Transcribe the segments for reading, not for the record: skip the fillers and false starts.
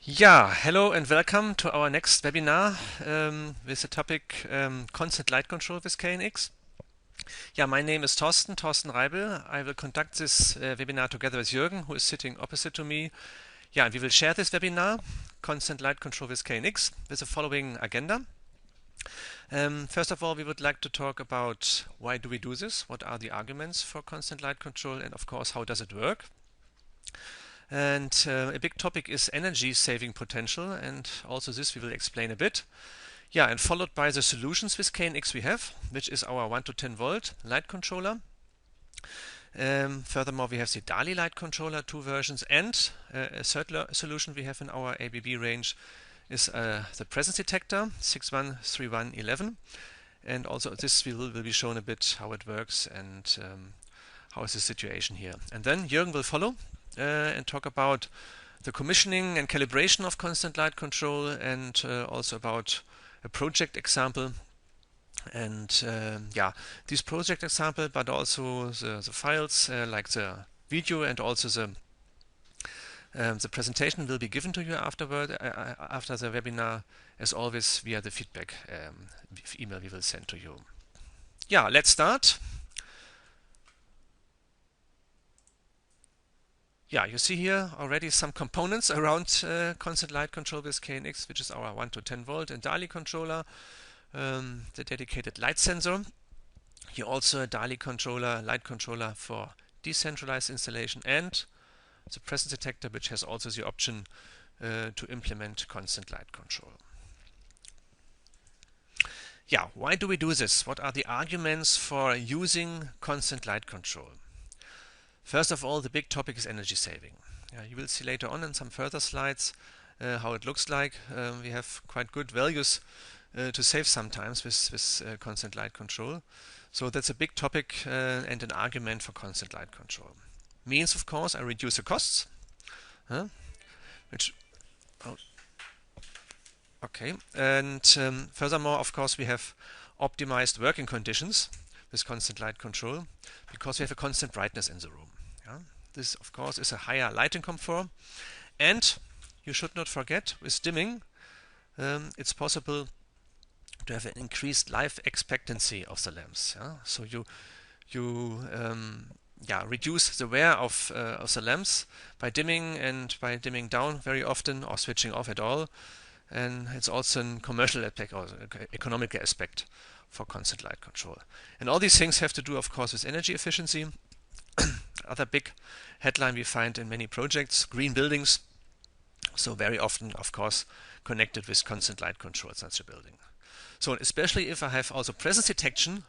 Yeah, hello and welcome to our next webinar with the topic Constant Light Control with KNX. Yeah, my name is Thorsten Reibel. I will conduct this webinar together with Jürgen, who is sitting opposite to me. Yeah, and we will share this webinar, Constant Light Control with KNX, with the following agenda. First of all, we would like to talk about why do we do this, what are the arguments for constant light control, and of course, how does it work? And a big topic is energy saving potential, and also this we will explain a bit. Yeah, and followed by the solutions with KNX we have, which is our 1 to 10 volt light controller. Furthermore, we have the DALI light controller, two versions, and a third solution we have in our ABB range is the presence detector 613111. And also this will be shown a bit how it works and how is the situation here. And then Jürgen will follow and talk about the commissioning and calibration of constant light control, and also about a project example. And yeah, this project example, but also the files like the video and also the presentation will be given to you afterward after the webinar, as always via the feedback email we will send to you. Yeah, let's start. Yeah, you see here already some components around constant light control with KNX, which is our 1 to 10 volt and DALI controller, the dedicated light sensor. Here also a DALI controller, light controller for decentralized installation, and the presence detector, which has also the option to implement constant light control. Yeah, why do we do this? What are the arguments for using constant light control? First of all, the big topic is energy saving. You will see later on in some further slides how it looks like. We have quite good values to save sometimes with constant light control. So that's a big topic and an argument for constant light control. Means, of course, I reduce the costs, which okay, and furthermore, of course, we have optimized working conditions with constant light control because we have a constant brightness in the room. This, of course, is a higher lighting comfort, and you should not forget, with dimming, it's possible to have an increased life expectancy of the lamps. So you reduce the wear of the lamps by dimming and by dimming down very often or switching off at all. And it's also a commercial aspect or economical aspect for constant light control. And all these things have to do, of course, with energy efficiency. Other big headline we find in many projects, green buildings. So very often, of course, connected with constant light control, such a building. So especially if I have also presence detection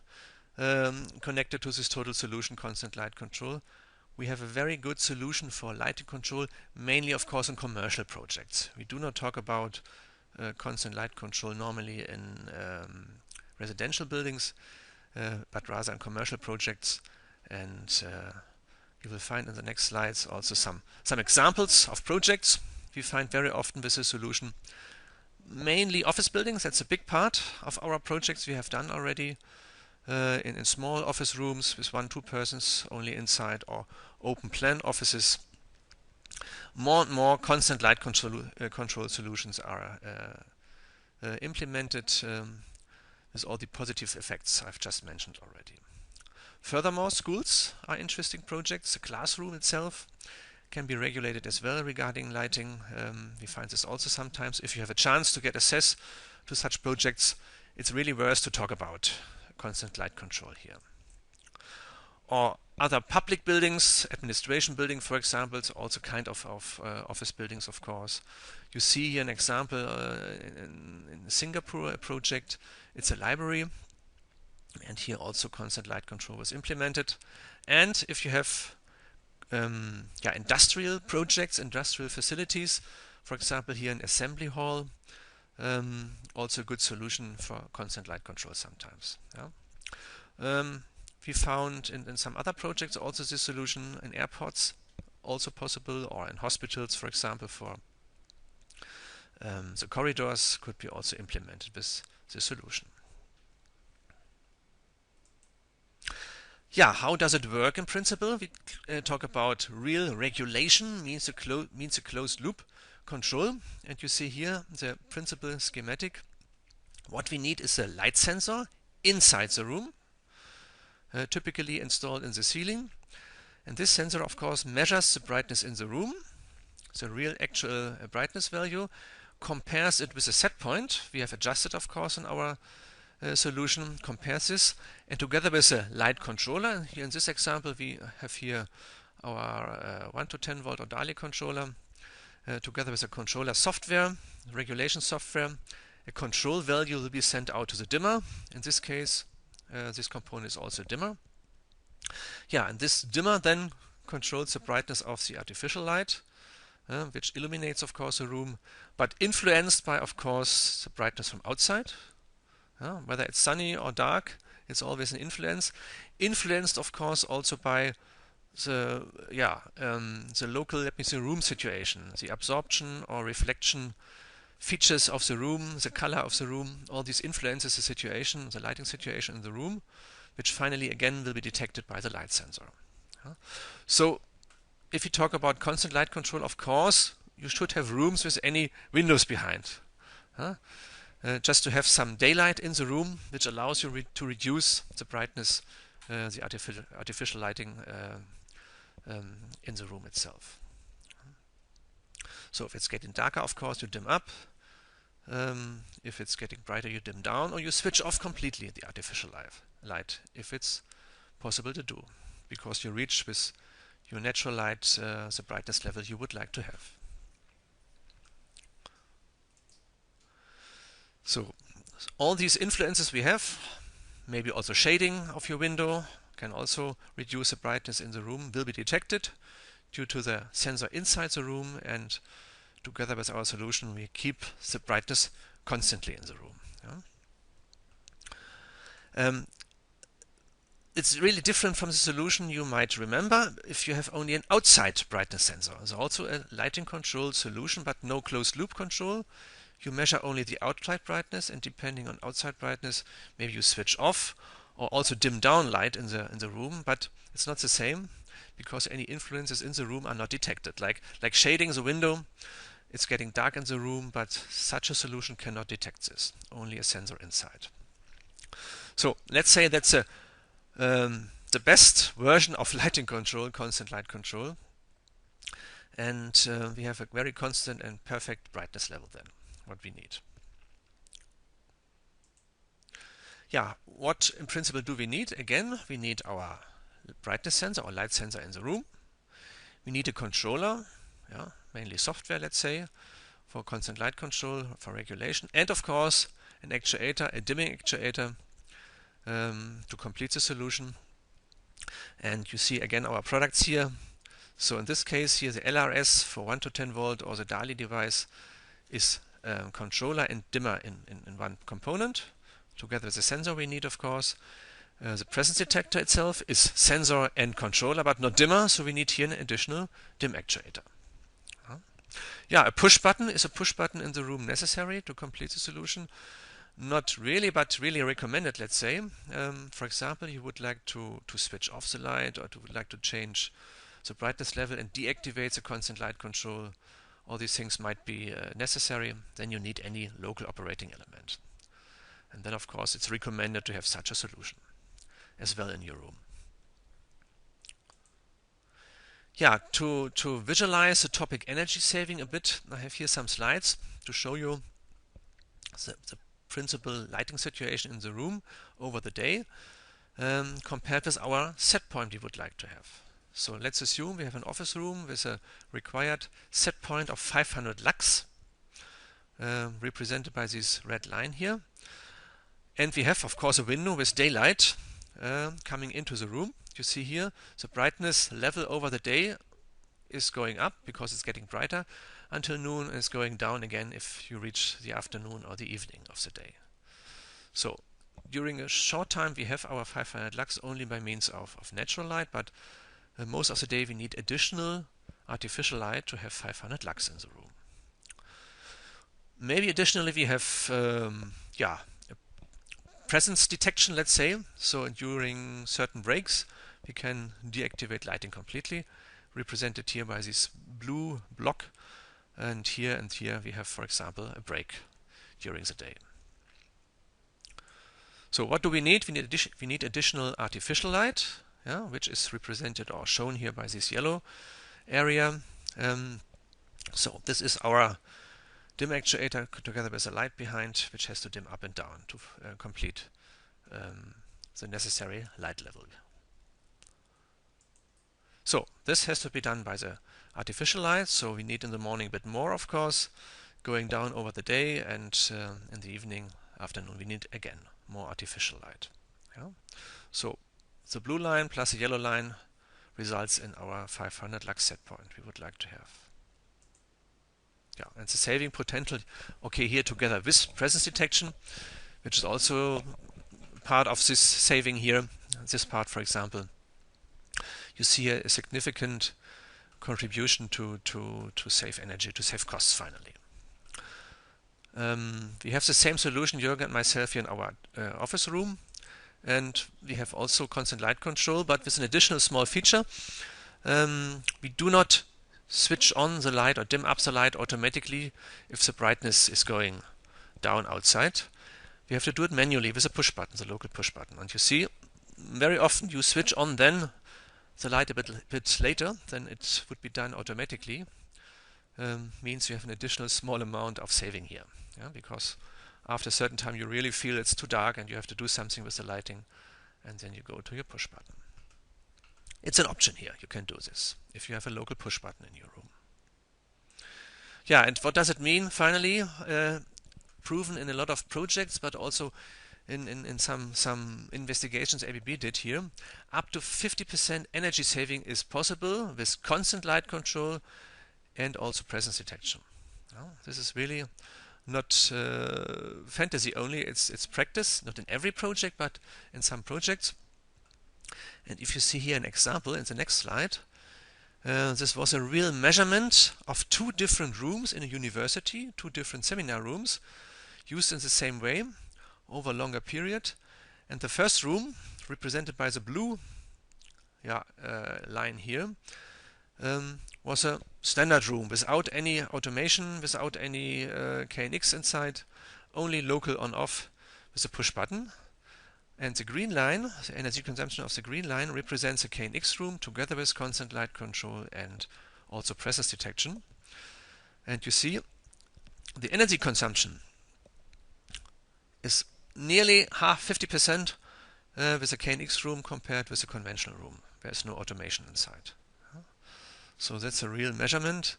connected to this total solution, constant light control, we have a very good solution for lighting control, mainly, of course, in commercial projects. We do not talk about constant light control normally in residential buildings, but rather in commercial projects. And you will find in the next slides also some examples of projects we find very often with this solution. Mainly office buildings, that's a big part of our projects we have done already. In small office rooms with 1-2 persons only inside, or open plan offices. More and more constant light control solutions are implemented with all the positive effects I've just mentioned already. Furthermore, schools are interesting projects. The classroom itself can be regulated as well regarding lighting. We find this also sometimes. If you have a chance to get access to such projects, it's really worth to talk about constant light control here. Or other public buildings, administration building, for example, it's also kind of office buildings, of course. You see here an example in Singapore, a project. It's a library, and here also constant light control was implemented. And if you have industrial projects, industrial facilities, for example, here an assembly hall, also a good solution for constant light control sometimes. We found in some other projects also this solution in airports, also possible, or in hospitals, for example, for the corridors could be also implemented with this solution. Yeah, how does it work in principle? We talk about real regulation, means a closed loop control, and you see here the principal schematic. What we need is a light sensor inside the room, typically installed in the ceiling. And this sensor, of course, measures the brightness in the room, the real actual brightness value, compares it with a set point we have adjusted, of course, in our solution, compares this, and together with a light controller, here in this example we have here our 1 to 10 volt or DALI controller, together with a controller software, regulation software, a control value will be sent out to the dimmer. In this case, this component is also a dimmer. Yeah, and this dimmer then controls the brightness of the artificial light, which illuminates, of course, the room, but influenced by, of course, the brightness from outside. Whether it's sunny or dark, it's always an influence. Influenced, of course, also by the local, let me say, room situation, the absorption or reflection features of the room, the color of the room. All these influences the situation, the lighting situation in the room, which finally again will be detected by the light sensor. So if you talk about constant light control, of course you should have rooms with any windows behind, just to have some daylight in the room, which allows you to reduce the brightness, the artificial lighting in the room itself. So if it's getting darker, of course you dim up. If it's getting brighter, you dim down, or you switch off completely the artificial light, if it's possible to do, because you reach with your natural light the brightness level you would like to have. So all these influences we have, maybe also shading of your window can also reduce the brightness in the room, will be detected due to the sensor inside the room, and together with our solution we keep the brightness constantly in the room. It's really different from the solution you might remember if you have only an outside brightness sensor. It's also a lighting control solution, but no closed loop control. You measure only the outside brightness, and depending on outside brightness, maybe you switch off or also dim down light in the room, but it's not the same because any influences in the room are not detected. Like shading the window, it's getting dark in the room, but such a solution cannot detect this, only a sensor inside. So let's say that's the best version of lighting control, constant light control, and we have a very constant and perfect brightness level then, what we need. Yeah, what in principle do we need? Again, we need our brightness sensor or light sensor in the room. We need a controller, mainly software, let's say, for constant light control, for regulation, and of course an actuator, a dimming actuator, to complete the solution. And you see again our products here. So in this case here, the LRS for 1 to 10 volt or the DALI device is controller and dimmer in one component, together with the sensor we need, of course. The presence detector itself is sensor and controller, but not dimmer, so we need here an additional dim actuator. Yeah, a push button is a push button in the room necessary to complete the solution. Not really, but really recommended, let's say. For example, you would like to switch off the light, or would like to change the brightness level and deactivate the constant light control. All these things might be necessary. Then you need any local operating element. And then, of course, it's recommended to have such a solution as well in your room. Yeah, to visualize the topic energy saving a bit, I have here some slides to show you the principal lighting situation in the room over the day compared with our set point we would like to have. So let's assume we have an office room with a required set point of 500 lux, represented by this red line here. And we have, of course, a window with daylight coming into the room. You see here the brightness level over the day is going up because it's getting brighter until noon, and it's going down again if you reach the afternoon or the evening of the day. So during a short time we have our 500 lux only by means of natural light, but most of the day we need additional artificial light to have 500 lux in the room. Maybe additionally we have presence detection, let's say. So during certain breaks we can deactivate lighting completely, represented here by this blue block and here we have, for example, a break during the day. So what do we need? We need additional artificial light, which is represented or shown here by this yellow area. So this is our dim actuator together with a light behind, which has to dim up and down to complete the necessary light level. So this has to be done by the artificial light, so we need in the morning a bit more, of course, going down over the day, and in the evening, afternoon, we need again more artificial light. So the blue line plus the yellow line results in our 500 lux set point we would like to have. And the saving potential, okay, here together with presence detection, which is also part of this saving here. This part, for example, you see a significant contribution to save energy, to save costs finally. We have the same solution, Jürgen and myself, here in our office room, and we have also constant light control, but with an additional small feature. We do not switch on the light or dim up the light automatically if the brightness is going down outside. We have to do it manually with a push button, the local push button. And you see, very often you switch on then the light a bit later than it would be done automatically. Means you have an additional small amount of saving here, because after a certain time you really feel it's too dark and you have to do something with the lighting, and then you go to your push button. It's an option here, you can do this if you have a local push button in your room. And what does it mean finally? Proven in a lot of projects, but also in some investigations ABB did here. Up to 50% energy saving is possible with constant light control and also presence detection. This is really not fantasy only, it's practice, not in every project, but in some projects. And if you see here an example in the next slide, this was a real measurement of 2 different rooms in a university, 2 different seminar rooms, used in the same way over a longer period. And the first room, represented by the blue line here, was a standard room without any automation, without any KNX inside, only local on-off with a push button. And the green line, the energy consumption of the green line, represents a KNX room together with constant light control and also presence detection. And you see the energy consumption is nearly 50% with a KNX room compared with a conventional room. There's no automation inside. So that's a real measurement.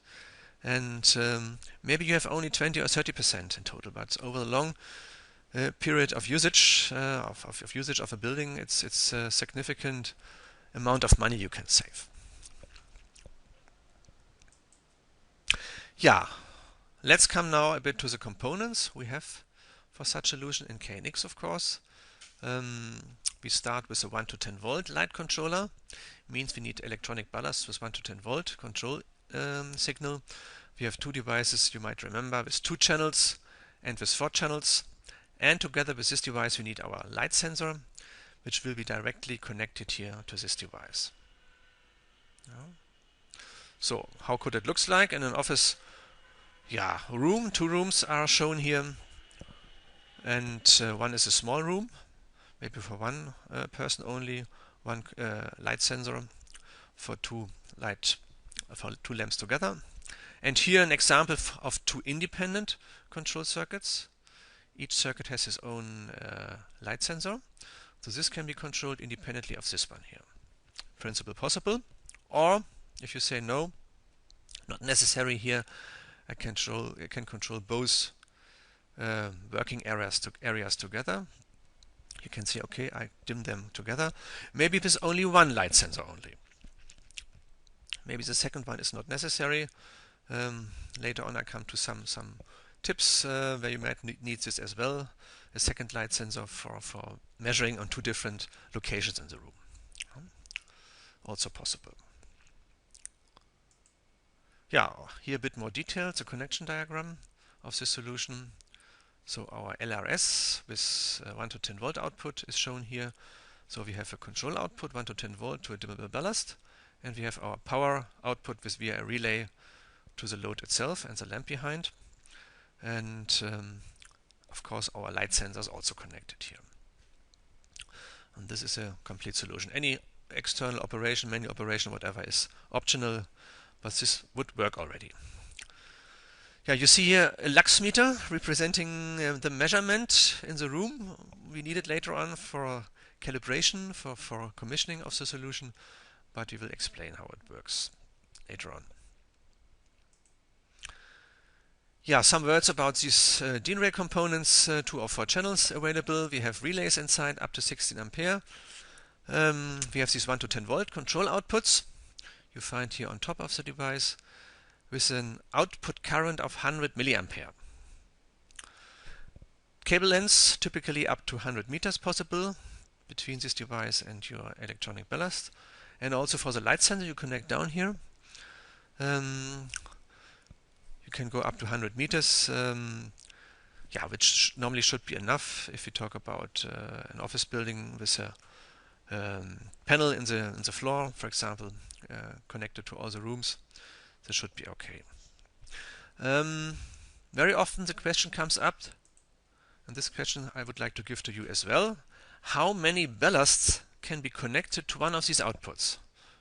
And maybe you have only 20 or 30% in total, but over the long period of usage of a building, it's a significant amount of money you can save. Let's come now a bit to the components we have for such a solution in KNX, of course. We start with a 1 to 10 volt light controller. Means we need electronic ballast with 1 to 10 volt control signal. We have 2 devices, you might remember, with 2 channels and with 4 channels. And together with this device we need our light sensor, which will be directly connected here to this device. So how could it look like in an office room? 2 rooms are shown here, and one is a small room, maybe for 1 person only, 1 light sensor for 2 lamps together. And here an example of 2 independent control circuits. Each circuit has its own light sensor, so this can be controlled independently of this one here. Principle possible, or if you say no, not necessary here, I can control both working areas together. You can say, okay, I dim them together. Maybe with only 1 light sensor only. Maybe the second one is not necessary. Later on I come to some tips where you might need this as well. A second light sensor for measuring on 2 different locations in the room. Also possible. Here a bit more details, the connection diagram of this solution. So our LRS with 1 to 10 volt output is shown here. So we have a control output 1 to 10 volt to a dimmable ballast, and we have our power output via a relay to the load itself and the lamp behind. And of course our light sensor is also connected here. And this is a complete solution. Any external operation, manual operation, whatever is optional, but this would work already. Yeah, you see here a lux meter representing the measurement in the room. We need it later on for calibration, for commissioning of the solution, but we will explain how it works later on. Yeah, some words about these DIN-rail components, 2 or 4 channels available. We have relays inside up to 16 ampere. We have these 1 to 10 volt control outputs you find here on top of the device with an output current of 100 milliampere. Cable lengths typically up to 100 meters possible between this device and your electronic ballast. And also for the light sensor you connect down here. You can go up to 100 meters, yeah, which normally should be enough if you talk about an office building with a panel in the floor, for example, connected to all the rooms. This should be okay. Very often the question comes up, and this question I would like to give to you as well. How many ballasts can be connected to one of these outputs?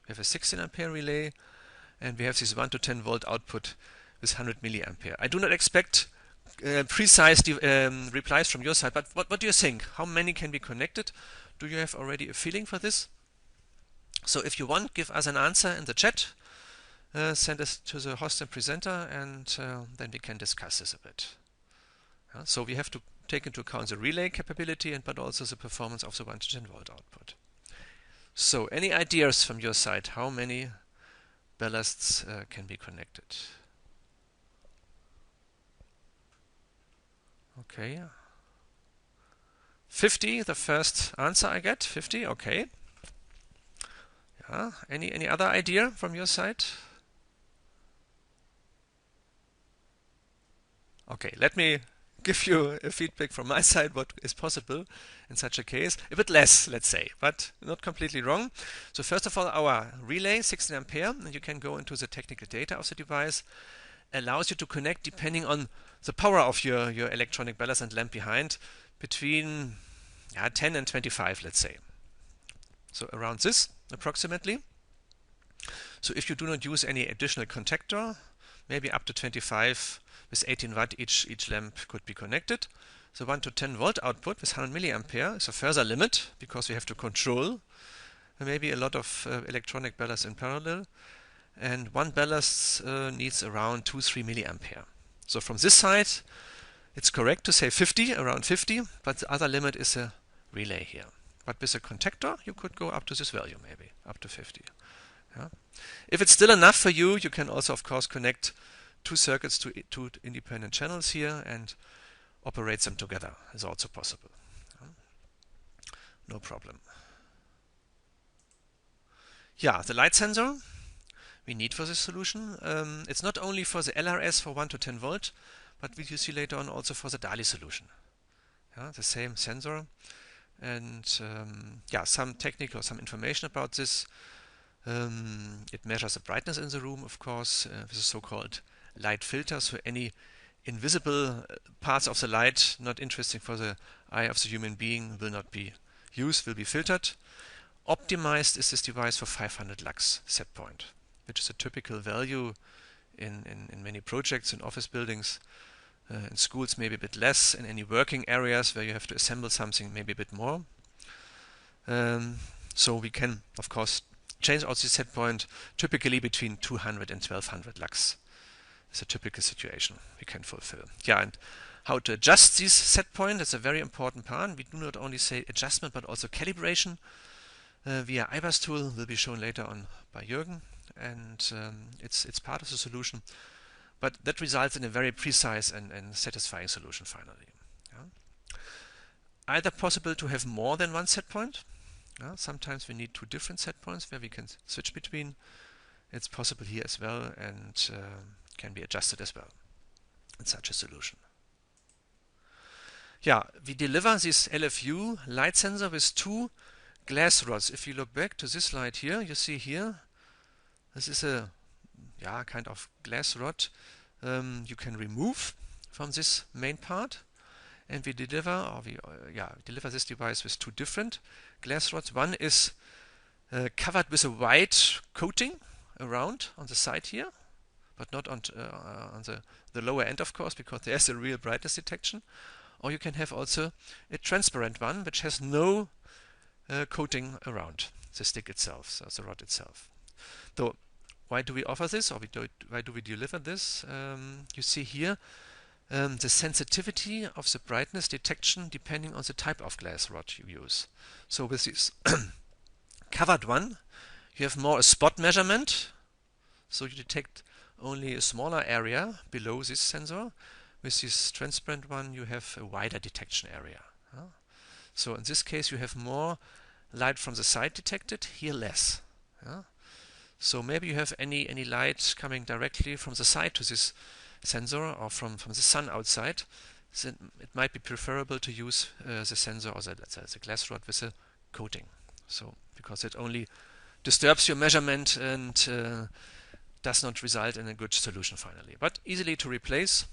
We have a 16 ampere relay and we have this 1 to 10 volt output with 100 milliampere. I do not expect precise replies from your side, but what do you think? How many can be connected? Do you have already a feeling for this? So if you want, give us an answer in the chat. Send us to the host and presenter, and then we can discuss this a bit. So we have to take into account the relay capability, but also the performance of the 1 to 10 volt output. So any ideas from your side? How many ballasts can be connected? Okay. 50, the first answer I get. 50, okay. Yeah. Any other idea from your side? Okay, let me give you a feedback from my side what is possible in such a case. A bit less, let's say, but not completely wrong. So first of all, our relay, 16 ampere, and you can go into the technical data of the device, allows you to connect depending on the power of your electronic ballast and lamp behind between 10 and 25, let's say. So around this approximately. So if you do not use any additional contactor, maybe up to 25 with 18 watt each lamp could be connected. The 1 to 10 volt output with 100 milliampere is a further limit because we have to control maybe a lot of electronic ballast in parallel, and one ballast needs around 2-3 milliampere. So from this side it's correct to say 50, around 50, but the other limit is a relay here. But with a contactor you could go up to this value, maybe up to 50. Yeah. If it's still enough for you, you can also of course connect 2 circuits to 2 independent channels here and operate them together. Is also possible. No problem. Yeah, the light sensor we need for this solution. It's not only for the LRS for 1 to 10 volt, but we will see later on also for the DALI solution. Yeah, the same sensor. And yeah, some technical, some information about this. It measures the brightness in the room, of course, with a so-called light filter, so any invisible parts of the light not interesting for the eye of the human being will not be used, will be filtered. Optimized is this device for 500 lux set point, which is a typical value in many projects in office buildings. In schools maybe a bit less, in any working areas where you have to assemble something maybe a bit more. So we can of course change out the set point typically between 200 and 1200 lux. It's a typical situation we can fulfill. Yeah, and how to adjust this set point is a very important part. We do not only say adjustment but also calibration via IBAS tool, will be shown later on by Jürgen, and it's part of the solution. But that results in a very precise and satisfying solution finally. Yeah. Either possible to have more than one set point. Sometimes we need 2 different set points where we can switch between. It's possible here as well, and can be adjusted as well in such a solution. Yeah, we deliver this LFU light sensor with 2 glass rods. If you look back to this light here, you see here, this is a kind of glass rod you can remove from this main part, and we deliver this device with two different glass rods. One is covered with a white coating around on the side here, but not on the lower end, of course, because there's a real brightness detection. Or you can have also a transparent one which has no coating around the stick itself, so the rod itself. So why do we offer this, or why do we deliver this? You see here the sensitivity of the brightness detection depending on the type of glass rod you use. So with this covered one, you have more a spot measurement, so you detect only a smaller area below this sensor. With this transparent one, you have a wider detection area. So in this case, you have more light from the side detected, here less. So maybe you have any light coming directly from the side to this sensor, or from the sun outside. Then it might be preferable to use the sensor or the glass rod with a coating. So because it only disturbs your measurement and does not result in a good solution finally. But easily to replace,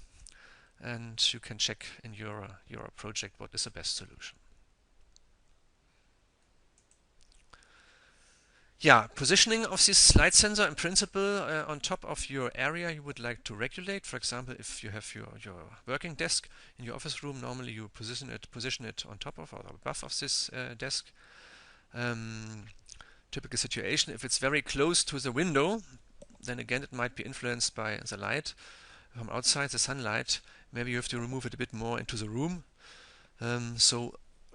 and you can check in your project what is the best solution. Yeah, positioning of this light sensor in principle on top of your area you would like to regulate. For example, if you have your working desk in your office room, normally you position it on top of or above of this desk. Typical situation, if it's very close to the window, then again it might be influenced by the light from outside, the sunlight. Maybe you have to remove it a bit more into the room. So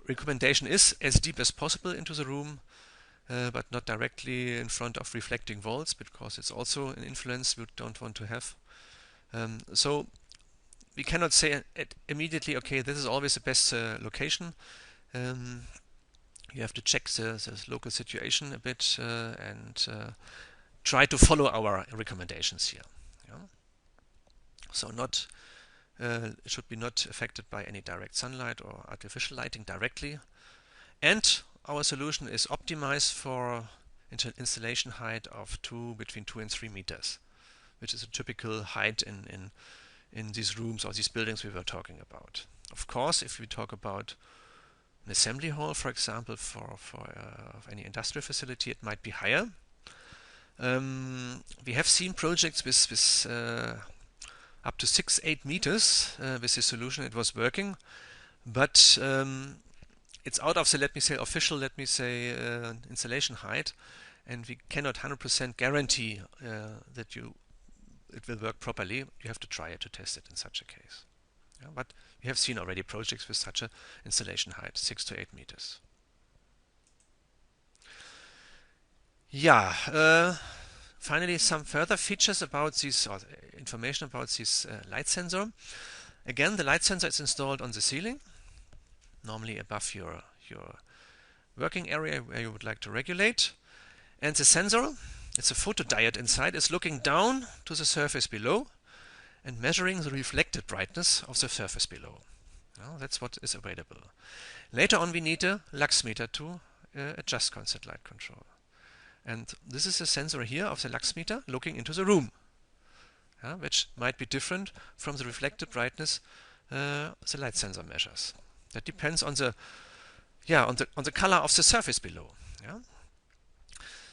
recommendation is as deep as possible into the room, but not directly in front of reflecting walls, because it's also an influence we don't want to have. So we cannot say immediately, okay, this is always the best location. You have to check the local situation a bit and try to follow our recommendations here. So it should be not affected by any direct sunlight or artificial lighting directly. And our solution is optimized for installation height of between 2 and 3 meters, which is a typical height in these rooms or these buildings we were talking about. Of course, if we talk about an assembly hall, for example, for any industrial facility, it might be higher. We have seen projects with up to 6-8 meters with this solution. It was working, but it's out of the official installation height, and we cannot 100% guarantee that it will work properly. You have to try it to test it in such a case. But we have seen already projects with such an installation height, 6 to 8 meters. Finally, some further features about this, or information about this light sensor. Again, the light sensor is installed on the ceiling, normally above your working area where you would like to regulate. And the sensor, it's a photodiode inside, is looking down to the surface below and measuring the reflected brightness of the surface below. That's what is available. Later on we need a lux meter to adjust constant light control. And this is a sensor here of the lux meter looking into the room, which might be different from the reflected brightness the light sensor measures. That depends on the color of the surface below.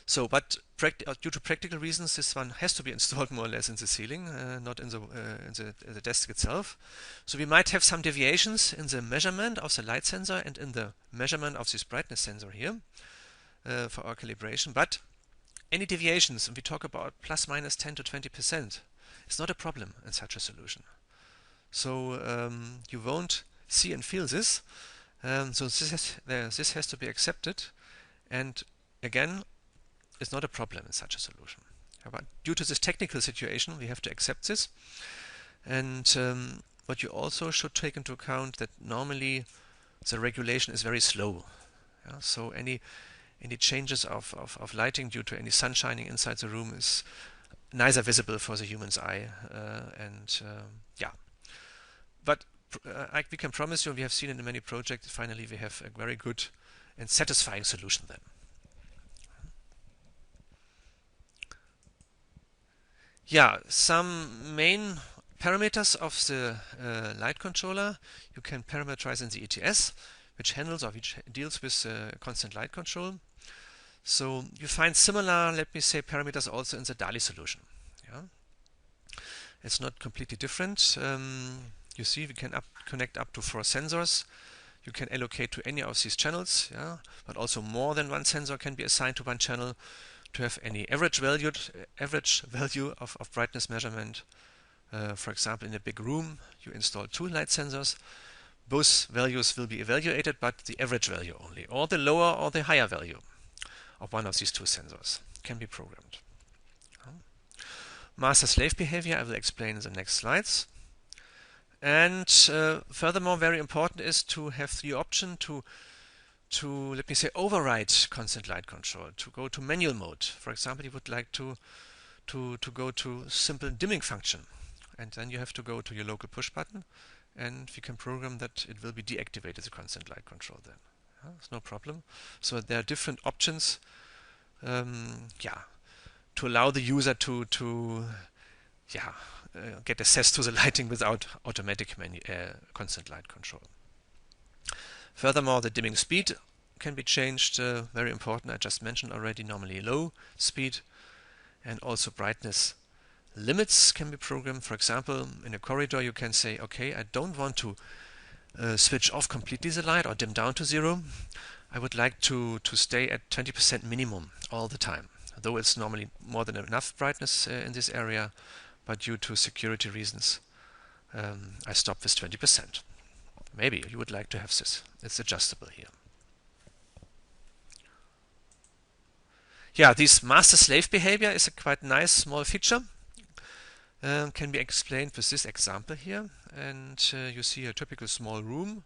So, but due to practical reasons, this one has to be installed more or less in the ceiling, not in the desk itself. So we might have some deviations in the measurement of the light sensor and in the measurement of this brightness sensor here for our calibration. But any deviations, and we talk about plus minus 10 to 20%, it's not a problem in such a solution. So you won't see and feel this. So this has to be accepted, and again, it's not a problem in such a solution. But due to this technical situation, we have to accept this. And what you also should take into account that normally the regulation is very slow. So any changes of lighting due to any sun shining inside the room is neither visible for the human's eye. But we can promise you, we have seen it in many projects, finally we have a very good and satisfying solution then. Yeah, some main parameters of the light controller you can parameterize in the ETS, which handles or which deals with constant light control. So you find similar, let me say, parameters also in the DALI solution. Yeah, it's not completely different. You see, we can connect up to 4 sensors. You can allocate to any of these channels, yeah, but also more than one sensor can be assigned to one channel to have any average value of brightness measurement. For example, in a big room, you install 2 light sensors. Both values will be evaluated, but the average value only, or the lower or the higher value of one of these 2 sensors can be programmed. Master-slave behavior I will explain in the next slides. And furthermore, very important is to have the option to let me say, override constant light control, to go to manual mode. For example, you would like to go to simple dimming function, and then you have to go to your local push button, and we can program that it will be deactivated, the constant light control then. It's no problem. So there are different options, to allow the user to get access to the lighting without automatic constant light control. Furthermore, the dimming speed can be changed, very important, I just mentioned already, normally low speed, and also brightness limits can be programmed. For example, in a corridor you can say, okay, I don't want to switch off completely the light or dim down to 0. I would like to stay at 20% minimum all the time, though it's normally more than enough brightness in this area, but due to security reasons I stop with 20%. Maybe you would like to have this. It's adjustable here. Yeah, this master-slave behavior is a quite nice small feature. Can be explained with this example here. And you see a typical small room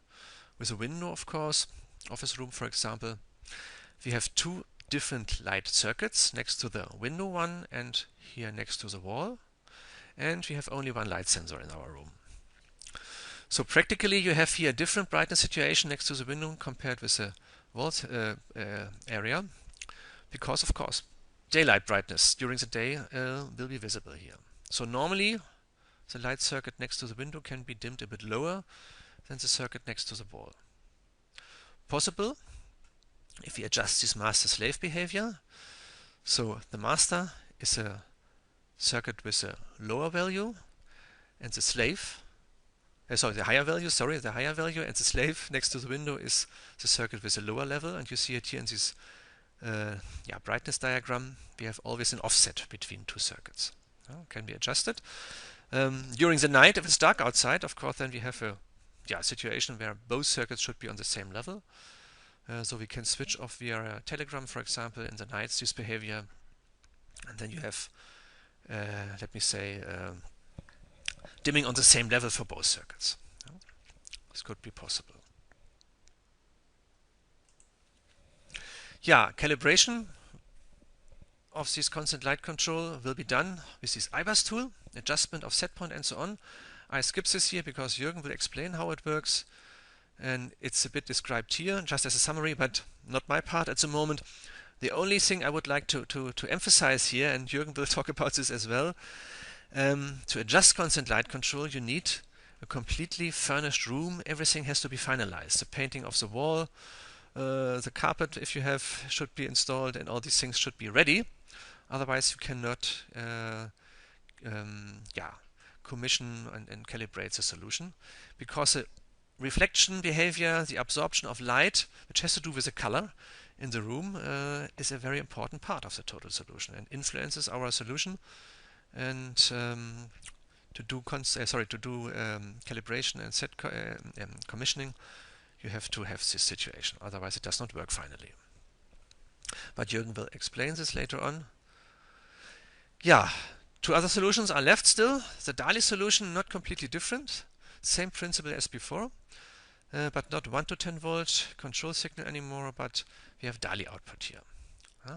with a window, of course. Office room, for example. We have 2 different light circuits next to the window one and here next to the wall. And we have only 1 light sensor in our room. So practically you have here a different brightness situation next to the window compared with the wall area, because of course daylight brightness during the day will be visible here. So normally the light circuit next to the window can be dimmed a bit lower than the circuit next to the wall. Possible if we adjust this master-slave behavior. So the master is a circuit with a lower value, and the slave the higher value, and the slave next to the window is the circuit with a lower level. And you see it here in this brightness diagram. We have always an offset between 2 circuits. Can be adjusted. During the night, if it's dark outside, of course, then we have a situation where both circuits should be on the same level. So we can switch off via a telegram, for example, in the nights, this behavior. And then you have, let me say, dimming on the same level for both circuits. This could be possible. Calibration of this constant light control will be done with this IBAS tool, adjustment of set point and so on. I skip this here because Jürgen will explain how it works, and it's a bit described here just as a summary, but not my part at the moment. The only thing I would like to emphasize here, and Jürgen will talk about this as well, to adjust constant light control you need a completely furnished room. Everything has to be finalized. The painting of the wall, the carpet, if you have, should be installed, and all these things should be ready. Otherwise you cannot commission and calibrate the solution, because the reflection behavior, the absorption of light, which has to do with the color in the room, is a very important part of the total solution and influences our solution. And to do calibration and set commissioning, you have to have this situation. Otherwise, it does not work finally. But Jürgen will explain this later on. 2 other solutions are left still. The DALI solution, not completely different. Same principle as before, but not 1 to 10 volt control signal anymore, but we have DALI output here.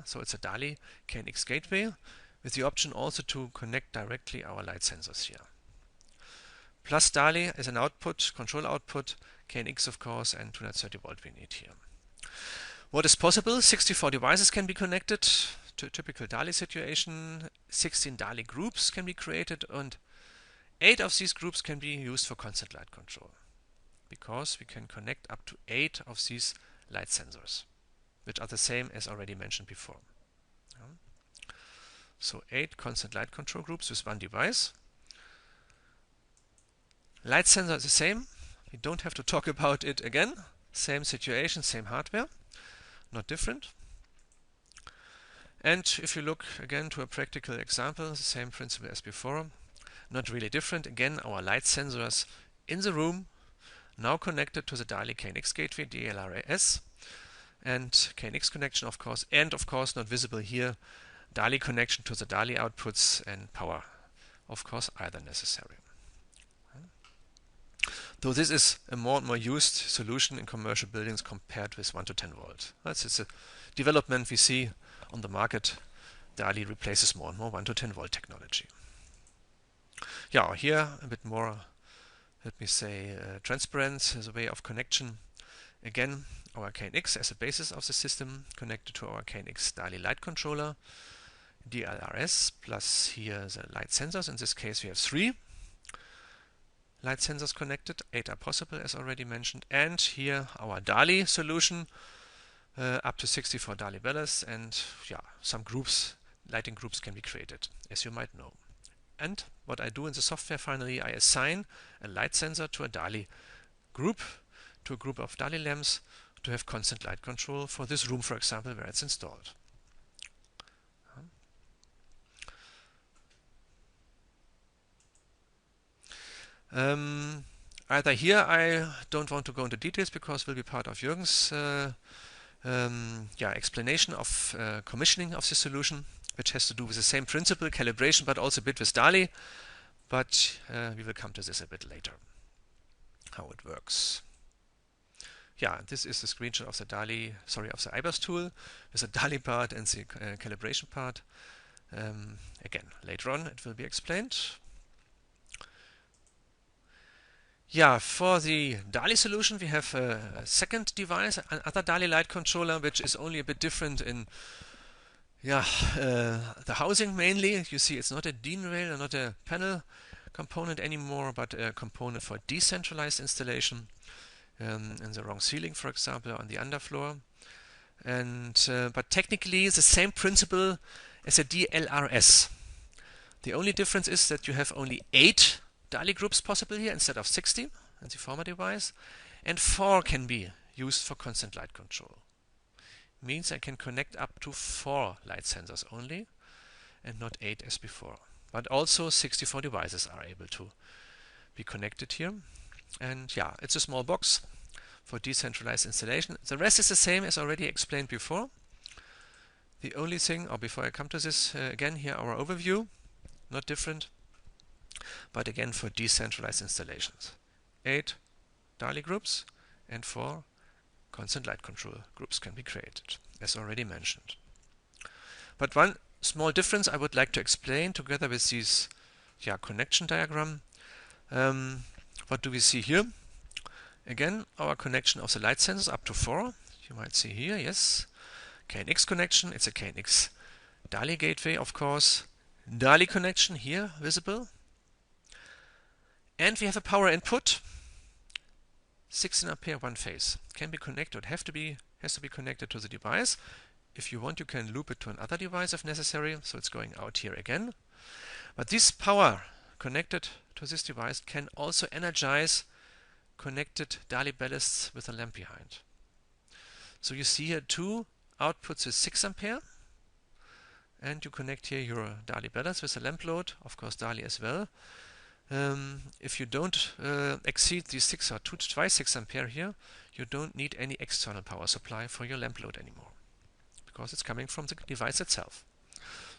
So it's a DALI KNX gateway, with the option also to connect directly our light sensors here. Plus DALI is an output, control output, KNX of course, and 230 volt we need here. What is possible? 64 devices can be connected typical DALI situation, 16 DALI groups can be created, and 8 of these groups can be used for constant light control, because we can connect up to 8 of these light sensors, which are the same as already mentioned before. So 8 constant light control groups with one device. Light sensor is the same. We don't have to talk about it again. Same situation, same hardware, not different. And if you look again to a practical example, the same principle as before, not really different. Again, our light sensors in the room, now connected to the DALI KNX gateway, DLRS, and KNX connection, of course, and of course not visible here, DALI connection to the DALI outputs, and power, of course, either necessary. Though this is a more and more used solution in commercial buildings compared with 1 to 10 volt. It's a development we see on the market. DALI replaces more and more 1 to 10 volt technology. Yeah, here a bit more, let me say, transparent as a way of connection. Again, our KNX as a basis of the system connected to our KNX DALI light controller, DLRS, plus here the light sensors. In this case we have 3 light sensors connected, 8 are possible as already mentioned, and here our DALI solution, up to 64 DALI ballasts, and yeah, some groups, lighting groups can be created, as you might know. And what I do in the software, finally, I assign a light sensor to a DALI group, to a group of DALI lamps, to have constant light control for this room, for example, where it's installed. Either here I don't want to go into details because it will be part of Jürgen's explanation of commissioning of the solution, which has to do with the same principle, calibration, but also a bit with DALI. But we will come to this a bit later, how it works. Yeah, this is the screenshot of the DALI, of the IBUS tool with the DALI part and the calibration part. Again, later on it will be explained. Yeah, for the DALI solution we have a second device, another DALI light controller, which is only a bit different in the housing mainly. You see it's not a DIN rail and not a panel component anymore, but a component for decentralized installation in the wrong ceiling, for example, on the underfloor. And but technically the same principle as a DLRS. The only difference is that you have only 8 DALI groups possible here instead of 60 in the former device, and 4 can be used for constant light control. Means I can connect up to 4 light sensors only and not 8 as before. But also 64 devices are able to be connected here. And yeah, it's a small box for decentralized installation. The rest is the same as already explained before. The only thing, or before I come to this, again here our overview, not different, but again for decentralized installations. 8 DALI groups and 4 constant light control groups can be created, as already mentioned. But one small difference I would like to explain together with this connection diagram. What do we see here? Again, our connection of the light sensors up to 4. You might see here, yes. KNX connection, it's a KNX DALI gateway, of course. DALI connection here, visible. And we have a power input, 16 ampere one phase. Can be connected, has to be connected to the device. If you want, you can loop it to another device if necessary, so it's going out here again. But this power connected to this device can also energize connected DALI ballasts with a lamp behind. So you see here 2 outputs with 6 ampere, and you connect here your DALI ballast with a lamp load, of course DALI as well. If you don't exceed these 6 or twice 6 ampere here, you don't need any external power supply for your lamp load anymore, because it's coming from the device itself.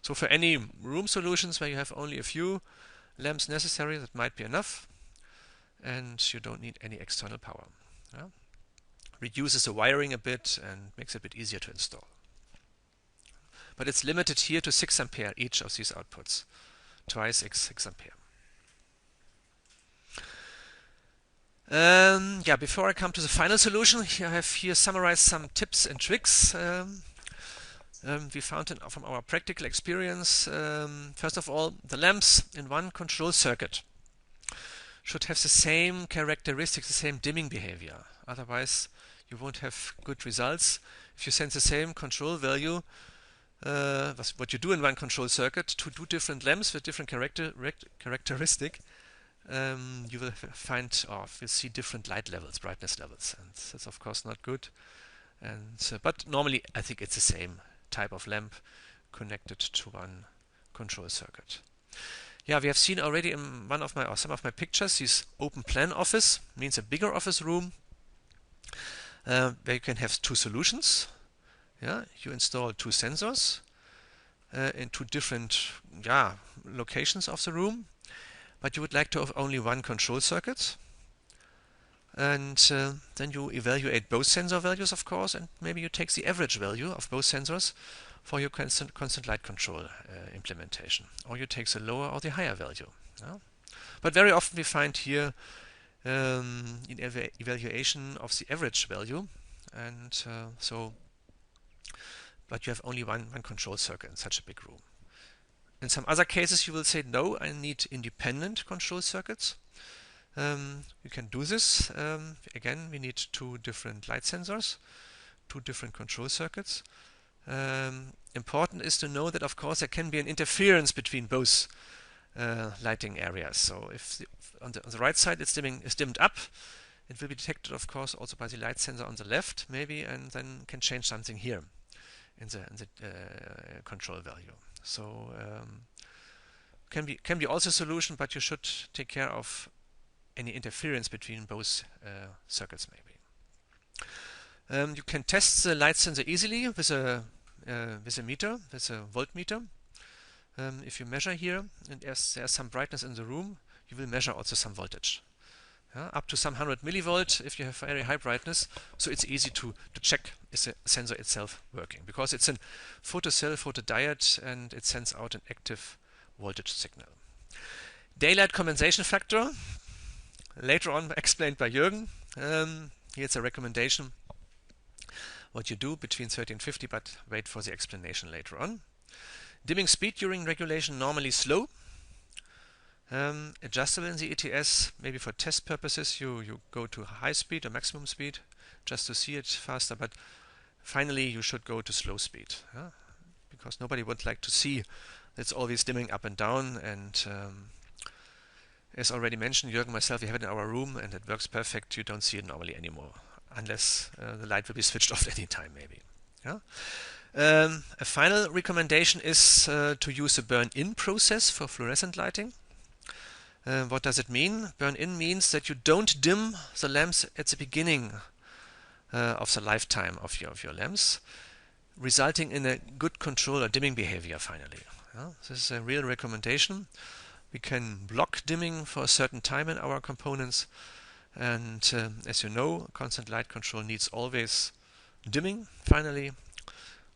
So for any room solutions where you have only a few lamps necessary, that might be enough, and you don't need any external power. Yeah? Reduces the wiring a bit and makes it a bit easier to install. But it's limited here to 6 ampere each of these outputs, twice 6 ampere. Before I come to the final solution, I have here summarized some tips and tricks we found from our practical experience, first of all, the lamps in one control circuit should have the same characteristics, the same dimming behavior. Otherwise, you won't have good results. If you send the same control value, what you do in one control circuit, to two different lamps with different characteristic, you will find, or will see different light levels, brightness levels, and that's of course not good. And but normally, I think it's the same type of lamp connected to one control circuit. Yeah, we have seen already in some of my pictures this open plan office, means a bigger office room where you can have two solutions. Yeah, you install two sensors in two different locations of the room, but you would like to have only one control circuit. And then you evaluate both sensor values, of course, and maybe you take the average value of both sensors for your constant light control implementation, or you take the lower or the higher value. Yeah? But very often we find here in evaluation of the average value, and but you have only one control circuit in such a big room. In some other cases you will say, no, I need independent control circuits. You can do this. Again, we need two different light sensors, two different control circuits. Important is to know that, of course, there can be an interference between both lighting areas. So if on the right side it's dimmed up, it will be detected, of course, also by the light sensor on the left, maybe, and then can change something here in the control value. So can be also a solution, but you should take care of any interference between both circuits, maybe. You can test the light sensor easily with a meter, with a voltmeter. If you measure here, and as there's some brightness in the room, you will measure also some voltage. Up to some 100 millivolt if you have very high brightness. So it's easy to check is the sensor itself working, because it's a photocell, photodiode, and it sends out an active voltage signal. Daylight compensation factor, later on explained by Jürgen. Here's a recommendation what you do between 30 and 50, but wait for the explanation later on. Dimming speed during regulation, normally slow. Adjustable in the ETS, maybe for test purposes you go to high speed or maximum speed just to see it faster, but finally you should go to slow speed, because nobody would like to see it's always dimming up and down. And as already mentioned, Jürgen and myself, we have it in our room and it works perfect. You don't see it normally anymore, unless the light will be switched off at any time, maybe. A final recommendation is to use a burn-in process for fluorescent lighting. What does it mean? Burn-in means that you don't dim the lamps at the beginning of the lifetime of your lamps, resulting in a good control or dimming behavior finally. This is a real recommendation. We can block dimming for a certain time in our components, and as you know, constant light control needs always dimming. Finally,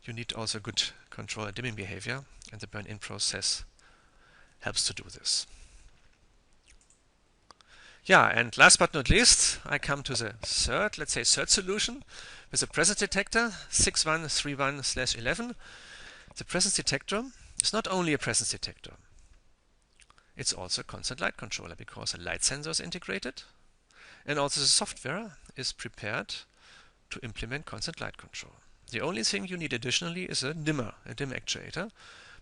you need also good control and dimming behavior, and the burn-in process helps to do this. Yeah, and last but not least, I come to the third solution with a presence detector 6131/11. The presence detector is not only a presence detector, it's also a constant light controller, because a light sensor is integrated, and also the software is prepared to implement constant light control. The only thing you need additionally is a dimmer, a dim actuator,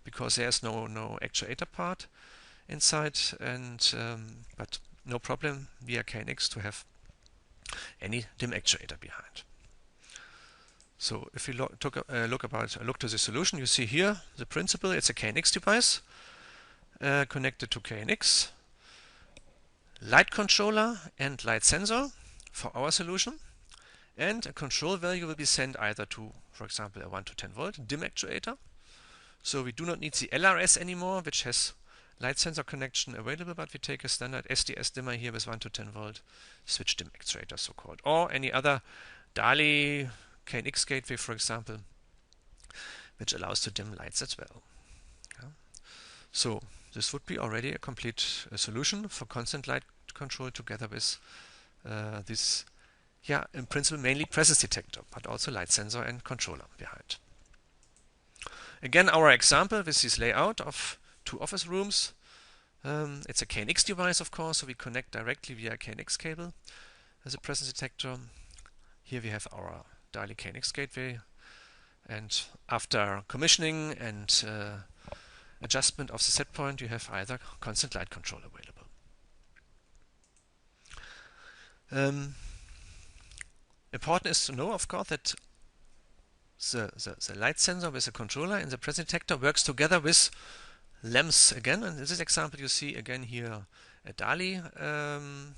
because there's no actuator part inside, and but no problem via KNX to have any dim actuator behind. So if we look to the solution, you see here the principle. It's a KNX device connected to KNX, light controller and light sensor for our solution, and a control value will be sent either to, for example, a 1 to 10 volt dim actuator. So we do not need the LRS anymore, which has light sensor connection available, but we take a standard SDS dimmer here with 1 to 10 volt switch dim actuator, so-called, or any other DALI KNX gateway, for example, which allows to dim lights as well. So this would be already a complete solution for constant light control, together with this, in principle mainly presence detector, but also light sensor and controller behind. Again, our example with this layout of 2 office rooms. It's a KNX device, of course, so we connect directly via KNX cable as a presence detector. Here we have our daily KNX gateway, and after commissioning and adjustment of the set point, you have either constant light control available. Important is to know, of course, that the light sensor with the controller and the presence detector works together with lamps again. And in this example, you see again here a DALI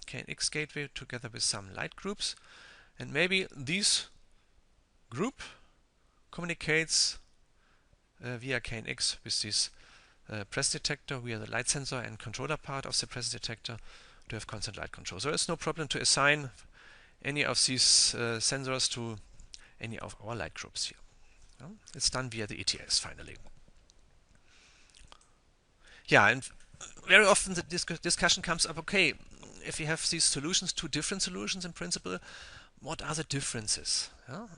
KNX gateway together with some light groups. And maybe this group communicates via KNX with this presence detector via the light sensor and controller part of the presence detector to have constant light control. So it's no problem to assign any of these sensors to any of our light groups here. It's done via the ETS finally. Yeah, and very often the discussion comes up, okay, if you have these solutions, 2 different solutions in principle, what are the differences?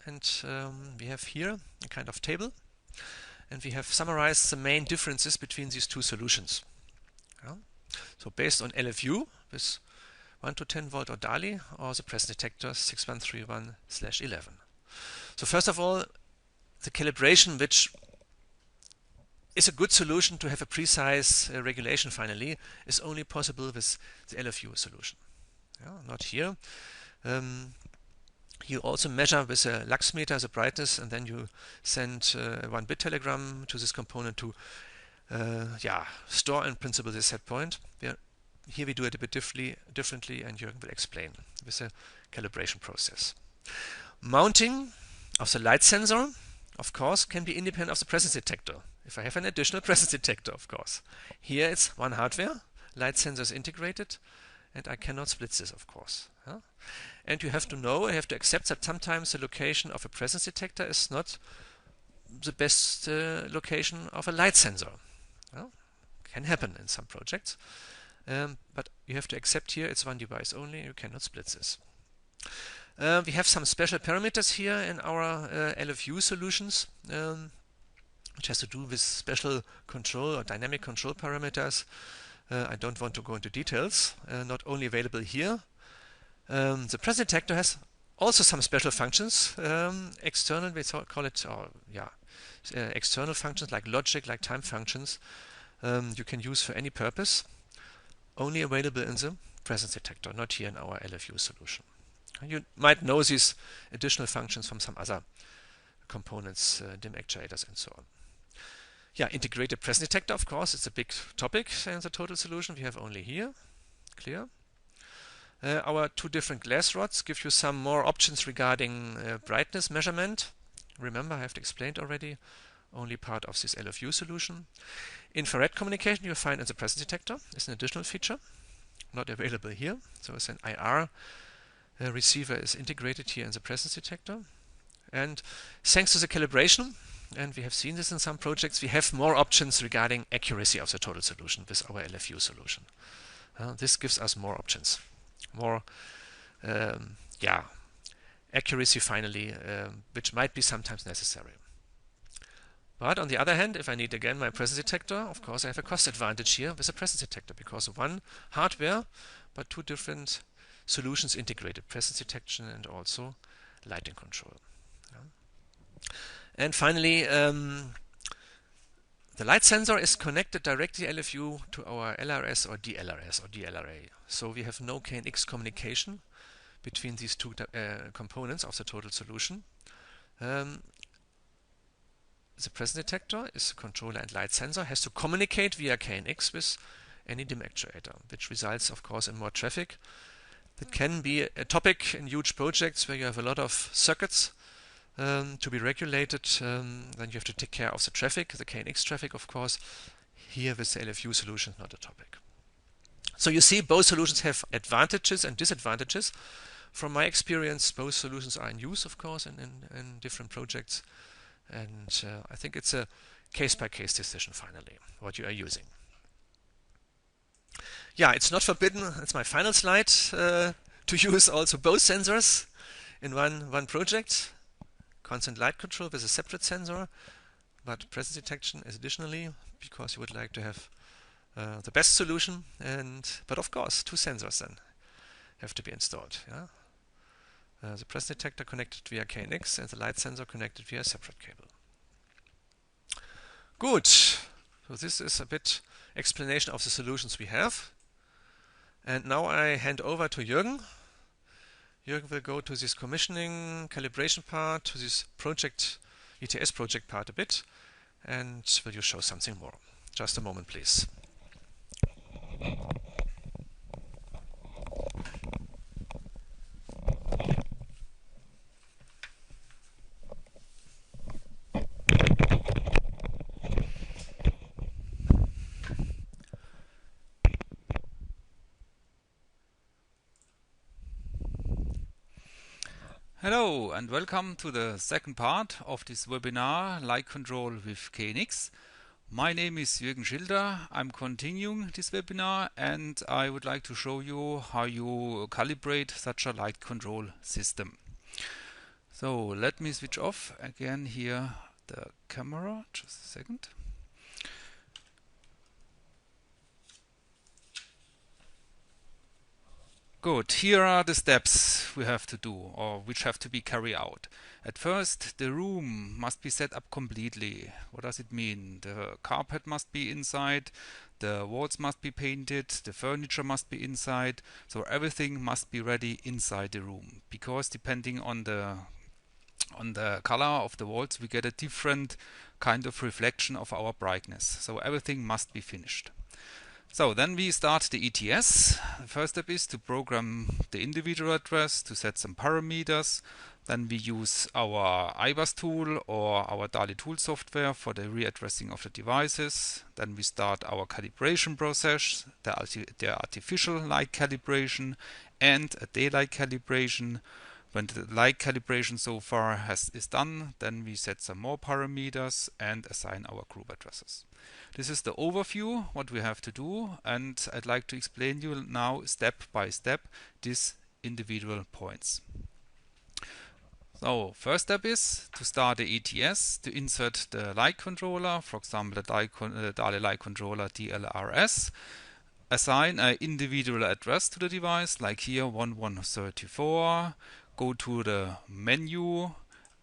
And we have here a kind of table, and we have summarized the main differences between these 2 solutions. So based on LFU with 1 to 10 volt or DALI, or the presence detector 6131/11. So first of all, the calibration, which is a good solution to have a precise regulation finally, is only possible with the LFU solution. Not here. You also measure with a lux meter the brightness, and then you send 1-bit telegram to this component to store in principle the set point. Here we do it a bit differently, and Jürgen will explain with the calibration process. Mounting of the light sensor, of course, can be independent of the presence detector. If I have an additional presence detector, of course. Here it's one hardware, light sensor is integrated, and I cannot split this, of course. And you have to accept that sometimes the location of a presence detector is not the best location of a light sensor. Can happen in some projects. But you have to accept here it's one device only, you cannot split this. We have some special parameters here in our LFU solutions, which has to do with special control or dynamic control parameters. I don't want to go into details, not only available here. The presence detector has also some special functions, external, we call it, external functions like logic, like time functions, you can use for any purpose. Only available in the presence detector, not here in our LFU solution. You might know these additional functions from some other components, dim actuators and so on. Integrated presence detector, of course, it's a big topic in the total solution. We have only here, clear. Our 2 different glass rods give you some more options regarding brightness measurement. Remember, I have explained already, only part of this LFU solution. Infrared communication you find in the presence detector is an additional feature, not available here. So it's an IR receiver is integrated here in the presence detector. And thanks to the calibration, and we have seen this in some projects, we have more options regarding accuracy of the total solution with our LFU solution. This gives us more options, more accuracy finally, which might be sometimes necessary. But on the other hand, if I need again my presence detector, of course I have a cost advantage here with a presence detector, because one hardware but 2 different solutions integrated, presence detection and also lighting control. And finally, the light sensor is connected directly LFU to our LRS or DLRA. So we have no KNX communication between these 2 components of the total solution. The presence detector is the controller and light sensor, has to communicate via KNX with any dim actuator, which results, of course, in more traffic. That can be a topic in huge projects where you have a lot of circuits to be regulated. Then you have to take care of the traffic, the KNX traffic, of course. Here with the LFU solution, not a topic. So you see, both solutions have advantages and disadvantages. From my experience, both solutions are in use, of course, in different projects. And I think it's a case-by-case decision, finally, what you are using. It's not forbidden, it's my final slide, to use also both sensors in one project. Constant light control with a separate sensor, but presence detection is additionally, because you would like to have the best solution. But of course, two sensors then have to be installed. Yeah? The presence detector connected via KNX and the light sensor connected via a separate cable. Good. So this is a bit explanation of the solutions we have. And now I hand over to Jürgen. Jürgen will go to this commissioning, calibration part, to this project, ETS project part a bit, and will you show something more. Just a moment, please. Hello and welcome to the second part of this webinar, Light Control with KNX. My name is Jürgen Schilder. I'm continuing this webinar and I would like to show you how you calibrate such a light control system. So let me switch off again here the camera, just a second. Good, here are the steps we have to do or which have to be carried out. At first, the room must be set up completely. What does it mean? The carpet must be inside, the walls must be painted, the furniture must be inside, so everything must be ready inside the room, because depending on the color of the walls we get a different kind of reflection of our brightness, so everything must be finished. So then we start the ETS. The first step is to program the individual address, to set some parameters. Then we use our IBUS tool or our DALI tool software for the readdressing of the devices. Then we start our calibration process, the artificial light calibration and a daylight calibration. When the light calibration so far is done, then we set some more parameters and assign our group addresses. This is the overview, what we have to do, and I'd like to explain you now step by step these individual points. So first step is to start the ETS, to insert the light controller, for example the DALI light controller DLRS. Assign an individual address to the device, like here 1134. Go to the menu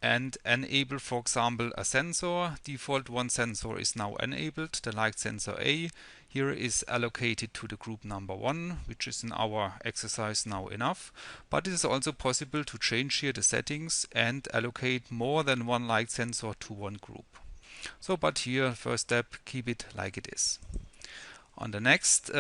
and enable, for example, a sensor. Default one sensor is now enabled, the light sensor A. Here is allocated to the group number 1, which is in our exercise now enough. But it is also possible to change here the settings and allocate more than one light sensor to one group. So, but here, first step, keep it like it is. On the next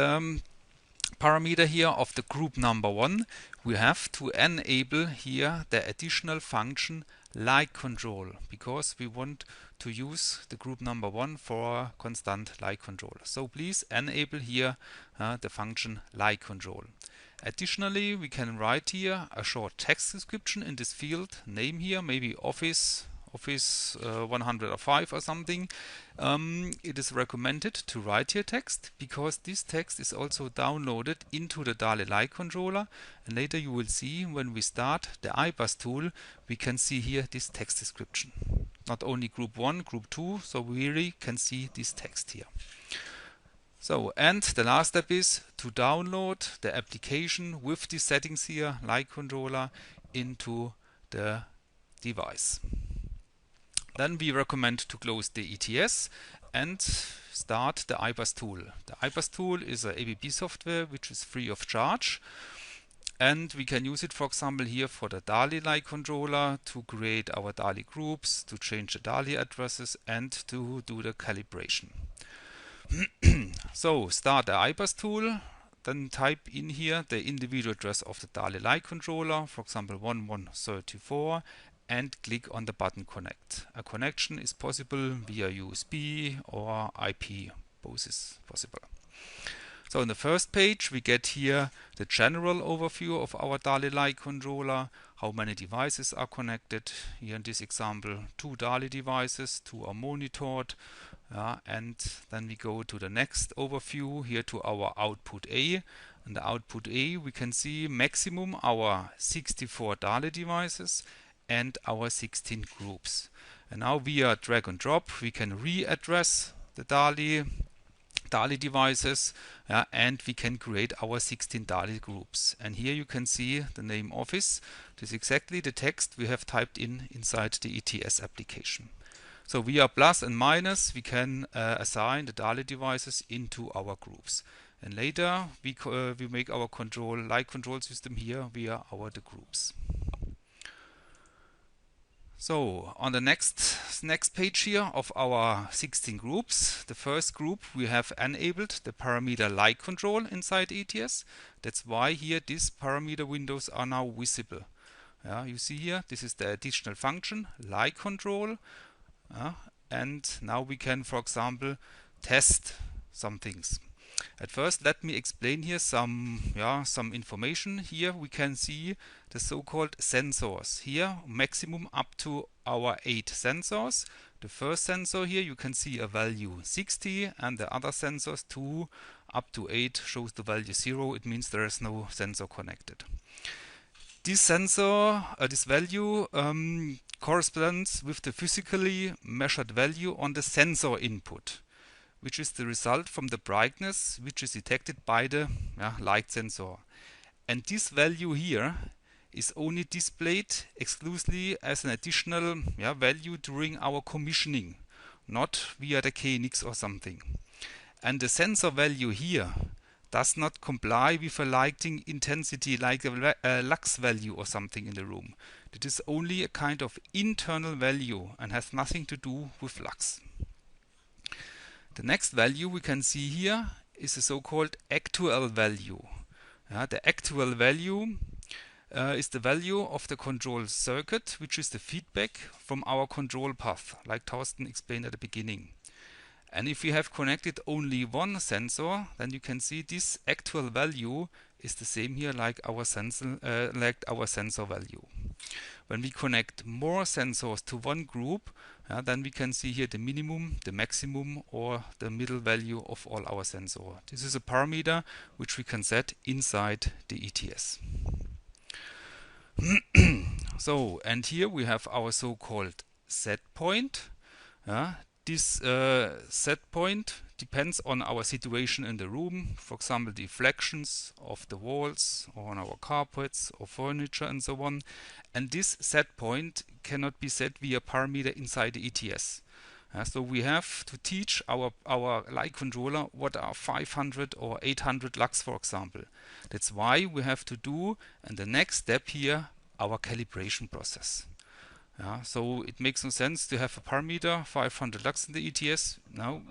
parameter here of the group number 1, we have to enable here the additional function light control, because we want to use the group number 1 for constant light control. So please enable here the function light control. Additionally, we can write here a short text description in this field name here, maybe Office 105 or something. It is recommended to write here text, because this text is also downloaded into the DALI light controller, and later you will see when we start the IBUS tool we can see here this text description. Not only group 1, group 2, so we really can see this text here. So, and the last step is to download the application with the settings here, light controller, into the device. Then we recommend to close the ETS and start the IBUS tool. The IBUS tool is a ABB software which is free of charge, and we can use it, for example, here for the DALI light controller to create our DALI groups, to change the DALI addresses and to do the calibration. So start the IBUS tool, then type in here the individual address of the DALI light controller, for example 1134, and click on the button Connect. A connection is possible via USB or IP, both is possible. So in the first page we get here the general overview of our DALI light controller, how many devices are connected. Here in this example 2 DALI devices, 2 are monitored, and then we go to the next overview here to our output A. In the output A we can see maximum our 64 DALI devices and our 16 groups. And now via drag and drop we can readdress the DALI devices, and we can create our 16 DALI groups. And here you can see the name office. This is exactly the text we have typed in inside the ETS application. So via plus and minus we can assign the DALI devices into our groups. And later we make our light control system here via the groups. So on the next page here of our 16 groups, the first group we have enabled the parameter light control inside ETS. That's why here these parameter windows are now visible. You see here, this is the additional function, light control. And now we can, for example, test some things. At first, let me explain here some information. Here we can see the so-called sensors. Here, maximum up to our 8 sensors. The first sensor here, you can see a value 60, and the other sensors 2 up to 8 shows the value 0. It means there is no sensor connected. This value corresponds with the physically measured value on the sensor input, which is the result from the brightness which is detected by the light sensor. And this value here is only displayed exclusively as an additional value during our commissioning, not via the KNX or something. And the sensor value here does not comply with a lighting intensity like a lux value or something in the room. It is only a kind of internal value and has nothing to do with lux. The next value we can see here is a so-called actual value. The actual value is the value of the control circuit, which is the feedback from our control path, like Thorsten explained at the beginning. And if we have connected only one sensor, then you can see this actual value is the same here like our sensor value. When we connect more sensors to one group, then we can see here the minimum, the maximum, or the middle value of all our sensors. This is a parameter which we can set inside the ETS. So, and here we have our so-called set point. This set point depends on our situation in the room, for example, deflections of the walls or on our carpets or furniture and so on. And this set point cannot be set via parameter inside the ETS. So we have to teach our light controller what are 500 or 800 lux, for example. That's why we have to do, in the next step here, our calibration process. So it makes no sense to have a parameter 500 lux in the ETS. Now,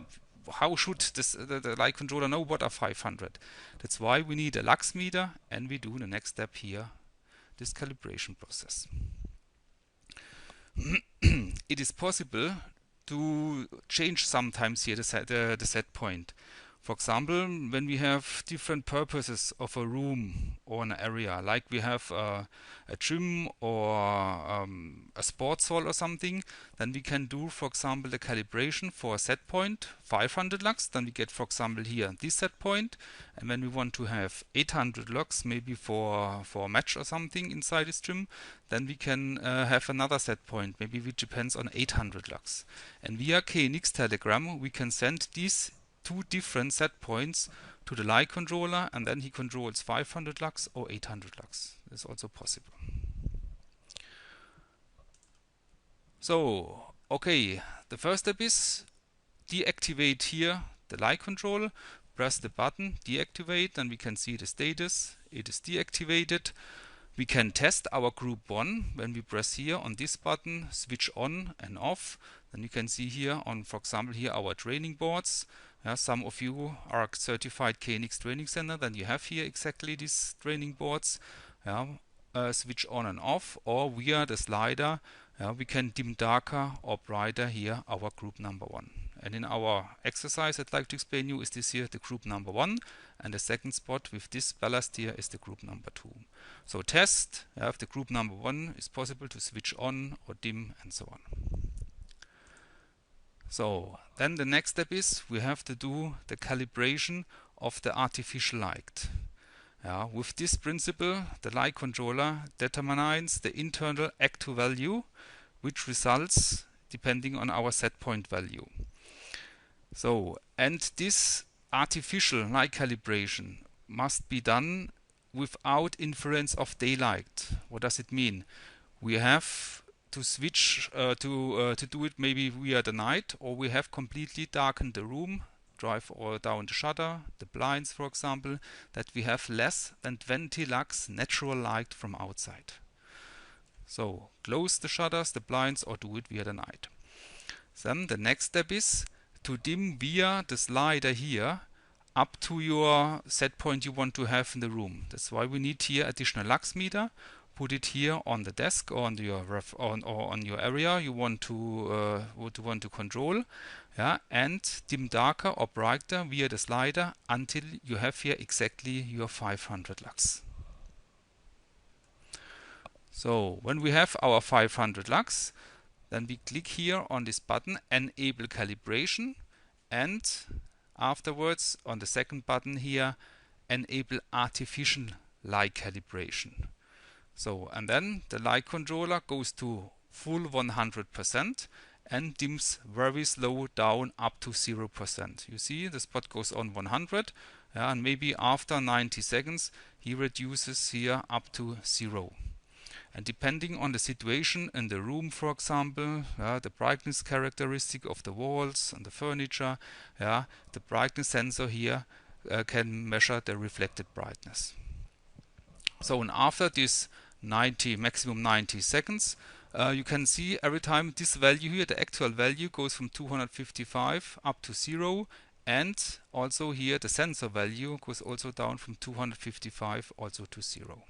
how should the light controller know what are 500? That's why we need a lux meter, and we do the next step here, this calibration process. It is possible to change sometimes here the set point. For example, when we have different purposes of a room or an area, like we have a gym or a sports hall or something, then we can do, for example, the calibration for a set point 500 lux. Then we get, for example, here this set point, and when we want to have 800 lux, maybe for a match or something inside this gym, then we can have another set point, maybe which depends on 800 lux. And via KNX telegram, we can send these two different set points to the light controller, and then he controls 500 lux or 800 lux. That's also possible. So, okay, the first step is deactivate here the light control, press the button, deactivate, then we can see the status, it is deactivated. We can test our group 1 when we press here on this button, switch on and off. Then you can see here on, for example, here our training boards. Some of you are certified KNX Training Center, then you have here exactly these training boards. Switch on and off, or via the slider we can dim darker or brighter here our group number 1. And in our exercise I'd like to explain you is this here the group number 1, and the second spot with this ballast here is the group number 2. So test if the group number 1 is possible to switch on or dim and so on. So then the next step is we have to do the calibration of the artificial light. With this principle, the light controller determines the internal actual value, which results depending on our set point value. So, and this artificial light calibration must be done without influence of daylight. What does it mean? We have to switch to do it maybe via the night, or we have completely darkened the room, drive or down the shutter, the blinds for example, that we have less than 20 lux natural light from outside. So close the shutters, the blinds, or do it via the night. Then the next step is to dim via the slider here up to your set point you want to have in the room. That's why we need here additional lux meter. Put it here on the desk or on your or on your area you want to control, yeah, and dim darker or brighter via the slider until you have here exactly your 500 lux. So when we have our 500 lux, then we click here on this button Enable Calibration, and afterwards on the second button here Enable Artificial Light Calibration. So, and then the light controller goes to full 100% and dims very slow down up to 0%. You see the spot goes on 100, and maybe after 90 seconds he reduces here up to 0. And depending on the situation in the room, for example, the brightness characteristic of the walls and the furniture, the brightness sensor here can measure the reflected brightness. So, and after this maximum 90 seconds, you can see every time this value here, the actual value, goes from 255 up to 0, and also here the sensor value goes also down from 255 also to 0.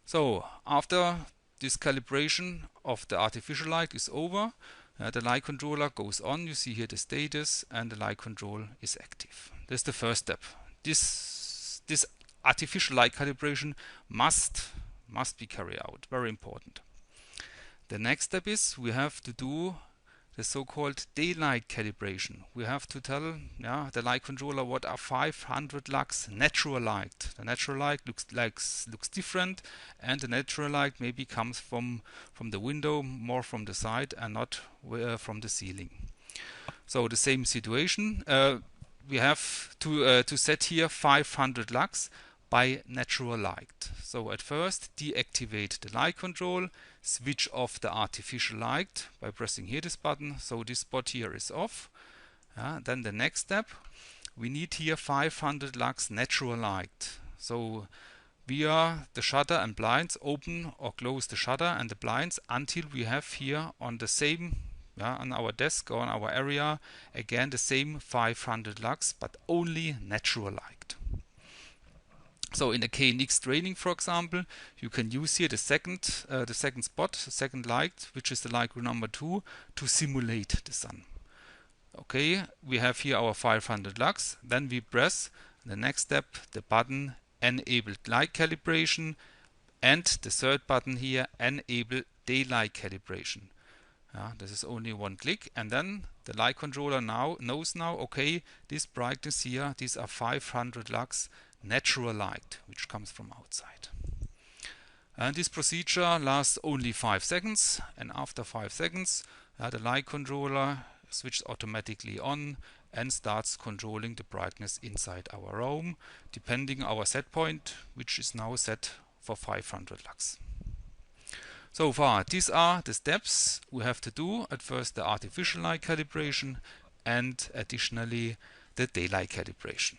So after this calibration of the artificial light is over, the light controller goes on. You see here the status, and the light control is active. This is the first step. This artificial light calibration must be carried out. Very important. The next step is we have to do the so-called daylight calibration. We have to tell the light controller what are 500 lux natural light. The natural light looks different, and the natural light maybe comes from the window, more from the side, and not from the ceiling. So the same situation. We have to set here 500 lux by natural light. So at first deactivate the light control, switch off the artificial light by pressing here this button, so this spot here is off. Then the next step, we need here 500 lux natural light. So via the shutter and blinds, open or close the shutter and the blinds until we have here on the same on our desk or on our area again the same 500 lux, but only natural light. So in the KNX Training, for example, you can use here the second spot, the second light, which is the light group number 2, to simulate the sun. Okay, we have here our 500 lux. Then we press the next step, the button Enable Light Calibration, and the third button here, Enable Daylight Calibration. This is only one click, and then the light controller knows okay, this brightness here, these are 500 lux natural light which comes from outside. And this procedure lasts only 5 seconds, and after 5 seconds the light controller switches automatically on and starts controlling the brightness inside our room depending our set point, which is now set for 500 lux. So far these are the steps we have to do. At first the artificial light calibration, and additionally the daylight calibration.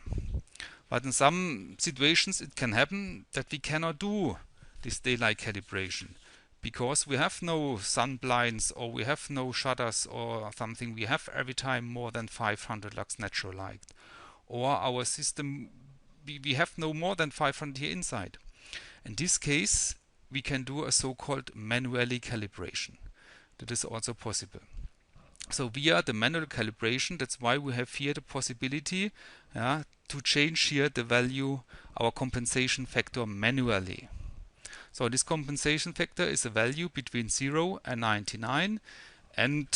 But in some situations it can happen that we cannot do this daylight calibration because we have no sun blinds or we have no shutters or something. We have every time more than 500 lux natural light, or our system, we have no more than 500 here inside. In this case we can do a so-called manually calibration. That is also possible. So via the manual calibration, that's why we have here the possibility to change here the value, our compensation factor, manually. So this compensation factor is a value between 0 and 99, and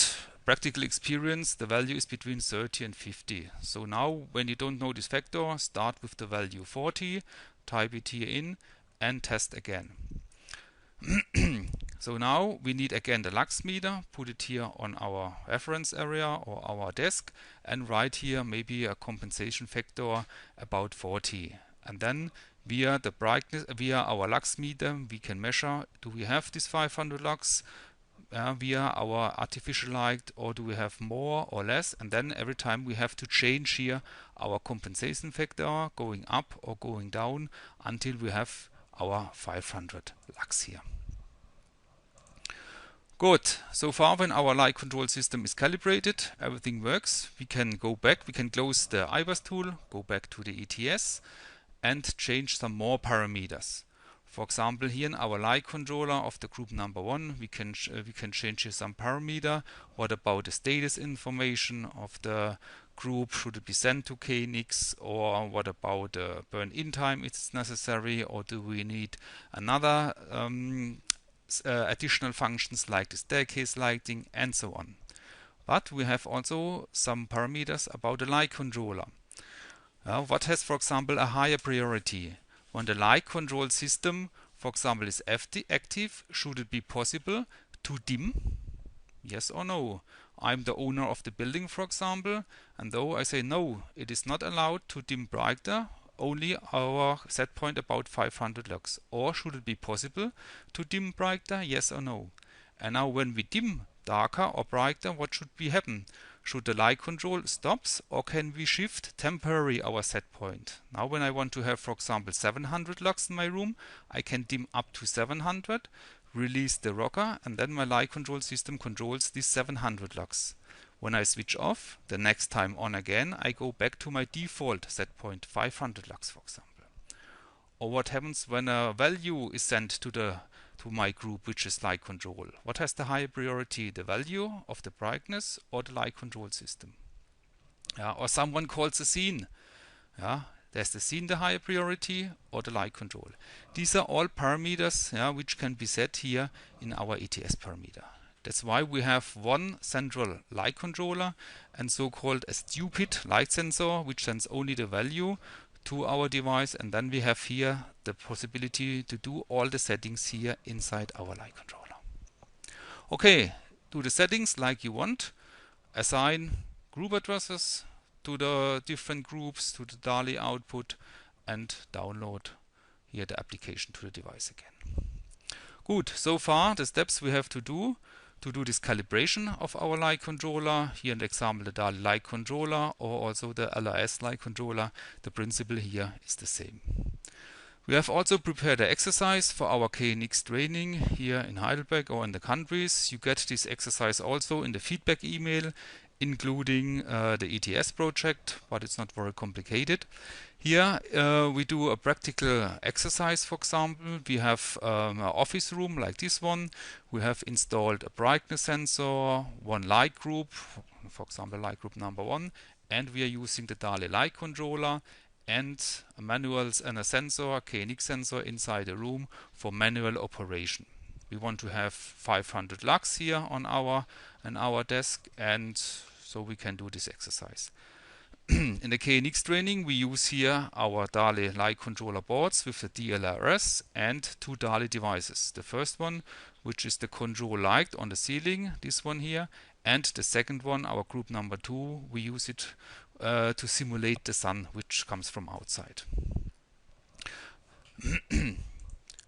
practical experience, the value is between 30 and 50. So now when you don't know this factor, start with the value 40, type it here in and test again. So now we need again the lux meter, put it here on our reference area or our desk, and write here maybe a compensation factor about 40. And then via the brightness, via our lux meter, we can measure, do we have this 500 lux via our artificial light, or do we have more or less? And then every time we have to change here our compensation factor going up or going down until we have our 500 lux here. Good. So far, when our light control system is calibrated, everything works. We can go back, we can close the IVAS tool, go back to the ETS and change some more parameters. For example, here in our light controller of the group number 1, we can change here some parameter. What about the status information of the group? Should it be sent to KNX, or what about the burn-in time if it's necessary, or do we need another additional functions like the staircase lighting and so on. But we have also some parameters about the light controller. What has, for example, a higher priority? When the light control system, for example, is active, should it be possible to dim? Yes or no? I'm the owner of the building, for example, and though I say no, it is not allowed to dim brighter, only our set point about 500 lux. Or should it be possible to dim brighter? Yes or no? And now when we dim darker or brighter, what should be happen? Should the light control stops, or can we shift temporarily our set point? Now when I want to have, for example, 700 lux in my room, I can dim up to 700, release the rocker, and then my light control system controls this 700 lux. When I switch off, the next time on again, I go back to my default set point, 500 lux, for example. Or what happens when a value is sent to my group, which is light control? What has the higher priority, the value of the brightness or the light control system? Or someone calls a scene. There's the scene the higher priority or the light control. These are all parameters which can be set here in our ETS parameter. That's why we have one central light controller and so-called a stupid light sensor, which sends only the value to our device, and then we have here the possibility to do all the settings here inside our light controller. Okay, do the settings like you want. Assign group addresses to the different groups, to the DALI output, and download here the application to the device again. Good, so far the steps we have to do this calibration of our light controller. Here in the example, the DALI light controller or also the LRS light controller, the principle here is the same. We have also prepared an exercise for our KNX training here in Heidelberg or in the countries. You get this exercise also in the feedback email, including the ETS project, but it's not very complicated. Here we do a practical exercise. For example, we have an office room like this one. We have installed a brightness sensor, one light group, for example light group number 1, and we are using the DALI light controller and a manual and a sensor, a KNX sensor inside the room for manual operation. We want to have 500 lux here on our desk, and so we can do this exercise. In the KNX training, we use here our DALI light controller boards with the DLRS and 2 DALI devices. The first one, which is the control light on the ceiling, this one here, and the second one, our group number 2, we use it to simulate the sun, which comes from outside.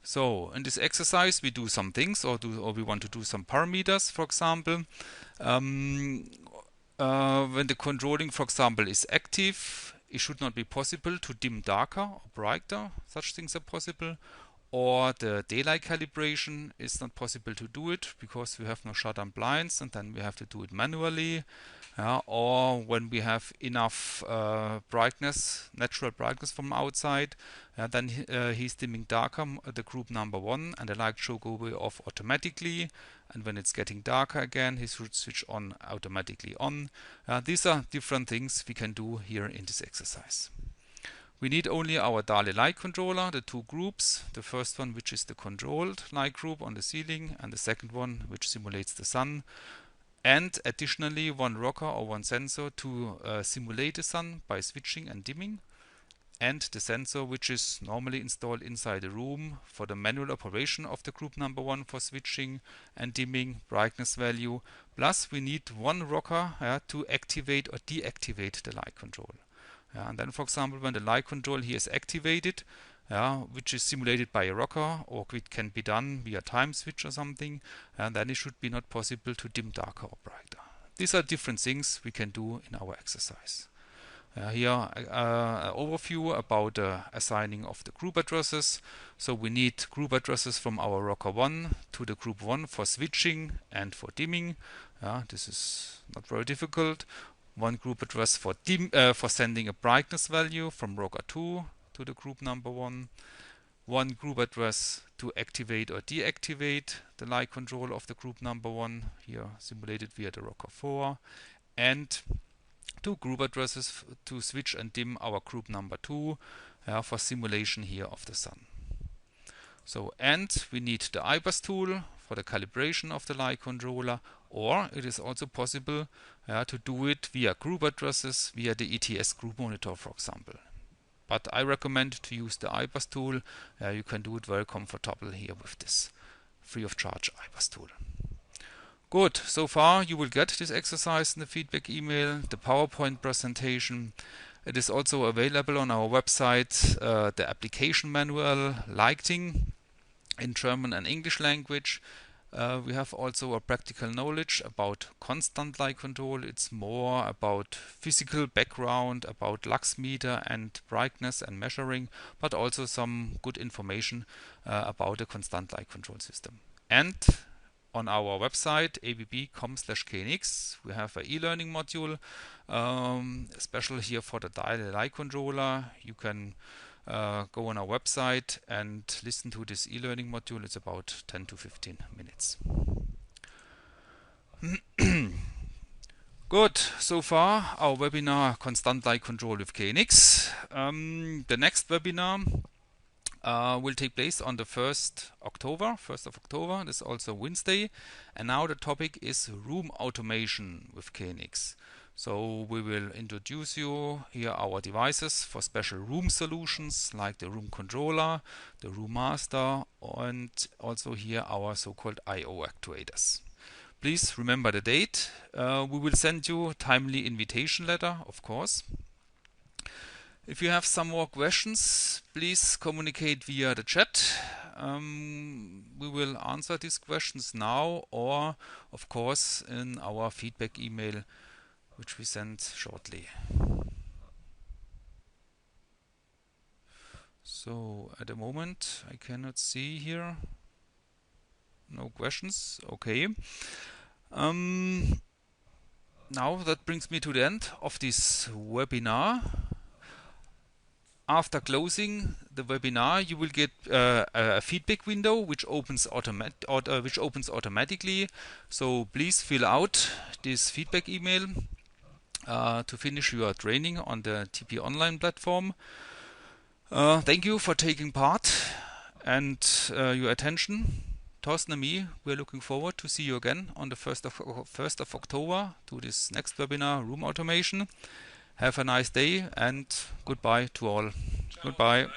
So in this exercise we do some things, or we want to do some parameters. For example, when the controlling, for example, is active, it should not be possible to dim darker or brighter. Such things are possible. Or the daylight calibration is not possible to do it because we have no shut-down blinds, and then we have to do it manually. Or when we have enough brightness, natural brightness from outside, then he's dimming darker, the group number 1, and the light should go off automatically. And when it's getting darker again, he should switch on automatically on. These are different things we can do here in this exercise. We need only our DALI light controller, the 2 groups. The first one, which is the controlled light group on the ceiling, and the second one, which simulates the sun. And additionally, one rocker or one sensor to simulate the sun by switching and dimming. and the sensor which is normally installed inside the room for the manual operation of the group number 1 for switching and dimming, brightness value. Plus we need one rocker to activate or deactivate the light control. And then, for example, when the light control here is activated, which is simulated by a rocker, or it can be done via time switch or something, and then it should be not possible to dim darker or brighter. These are different things we can do in our exercise. Here an overview about assigning of the group addresses. So we need group addresses from our rocker 1 to the group 1 for switching and for dimming. This is not very difficult. One group address for sending a brightness value from rocker 2 to the group number 1. One group address to activate or deactivate the light control of the group number 1, here simulated via the rocker 4. And two group addresses to switch and dim our group number 2 for simulation here of the sun. So, and we need the IBUS tool for the calibration of the light controller, or it is also possible to do it via group addresses via the ETS group monitor, for example. But I recommend to use the IBUS tool. You can do it very comfortable here with this free of charge IBUS tool. Good, so far you will get this exercise in the feedback email, the PowerPoint presentation. It is also available on our website, the application manual, Lighting, in German and English language. We have also a practical knowledge about constant light control. It's more about physical background, about lux meter and brightness and measuring, but also some good information about the constant light control system. And on our website abb.com/knx we have an e-learning module, special here for the dial light controller. You can go on our website and listen to this e-learning module. It's about 10 to 15 minutes. Good, so far our webinar Constant Light Control with KNX. The next webinar will take place on the 1st of October. This is also Wednesday. And now the topic is room automation with KNX. So we will introduce you here our devices for special room solutions like the room controller, the room master, and also here our so-called I/O actuators. Please remember the date. We will send you a timely invitation letter, of course. If you have some more questions, please communicate via the chat. We will answer these questions now, or of course in our feedback email, which we send shortly. So at the moment I cannot see here. No questions. Okay. Now that brings me to the end of this webinar. After closing the webinar, you will get a feedback window which opens automatically. So please fill out this feedback email to finish your training on the TP Online platform. Thank you for taking part and your attention. Thorsten and me, we're looking forward to see you again on the 1st of October to this next webinar, Room Automation. Have a nice day and goodbye to all. Goodbye.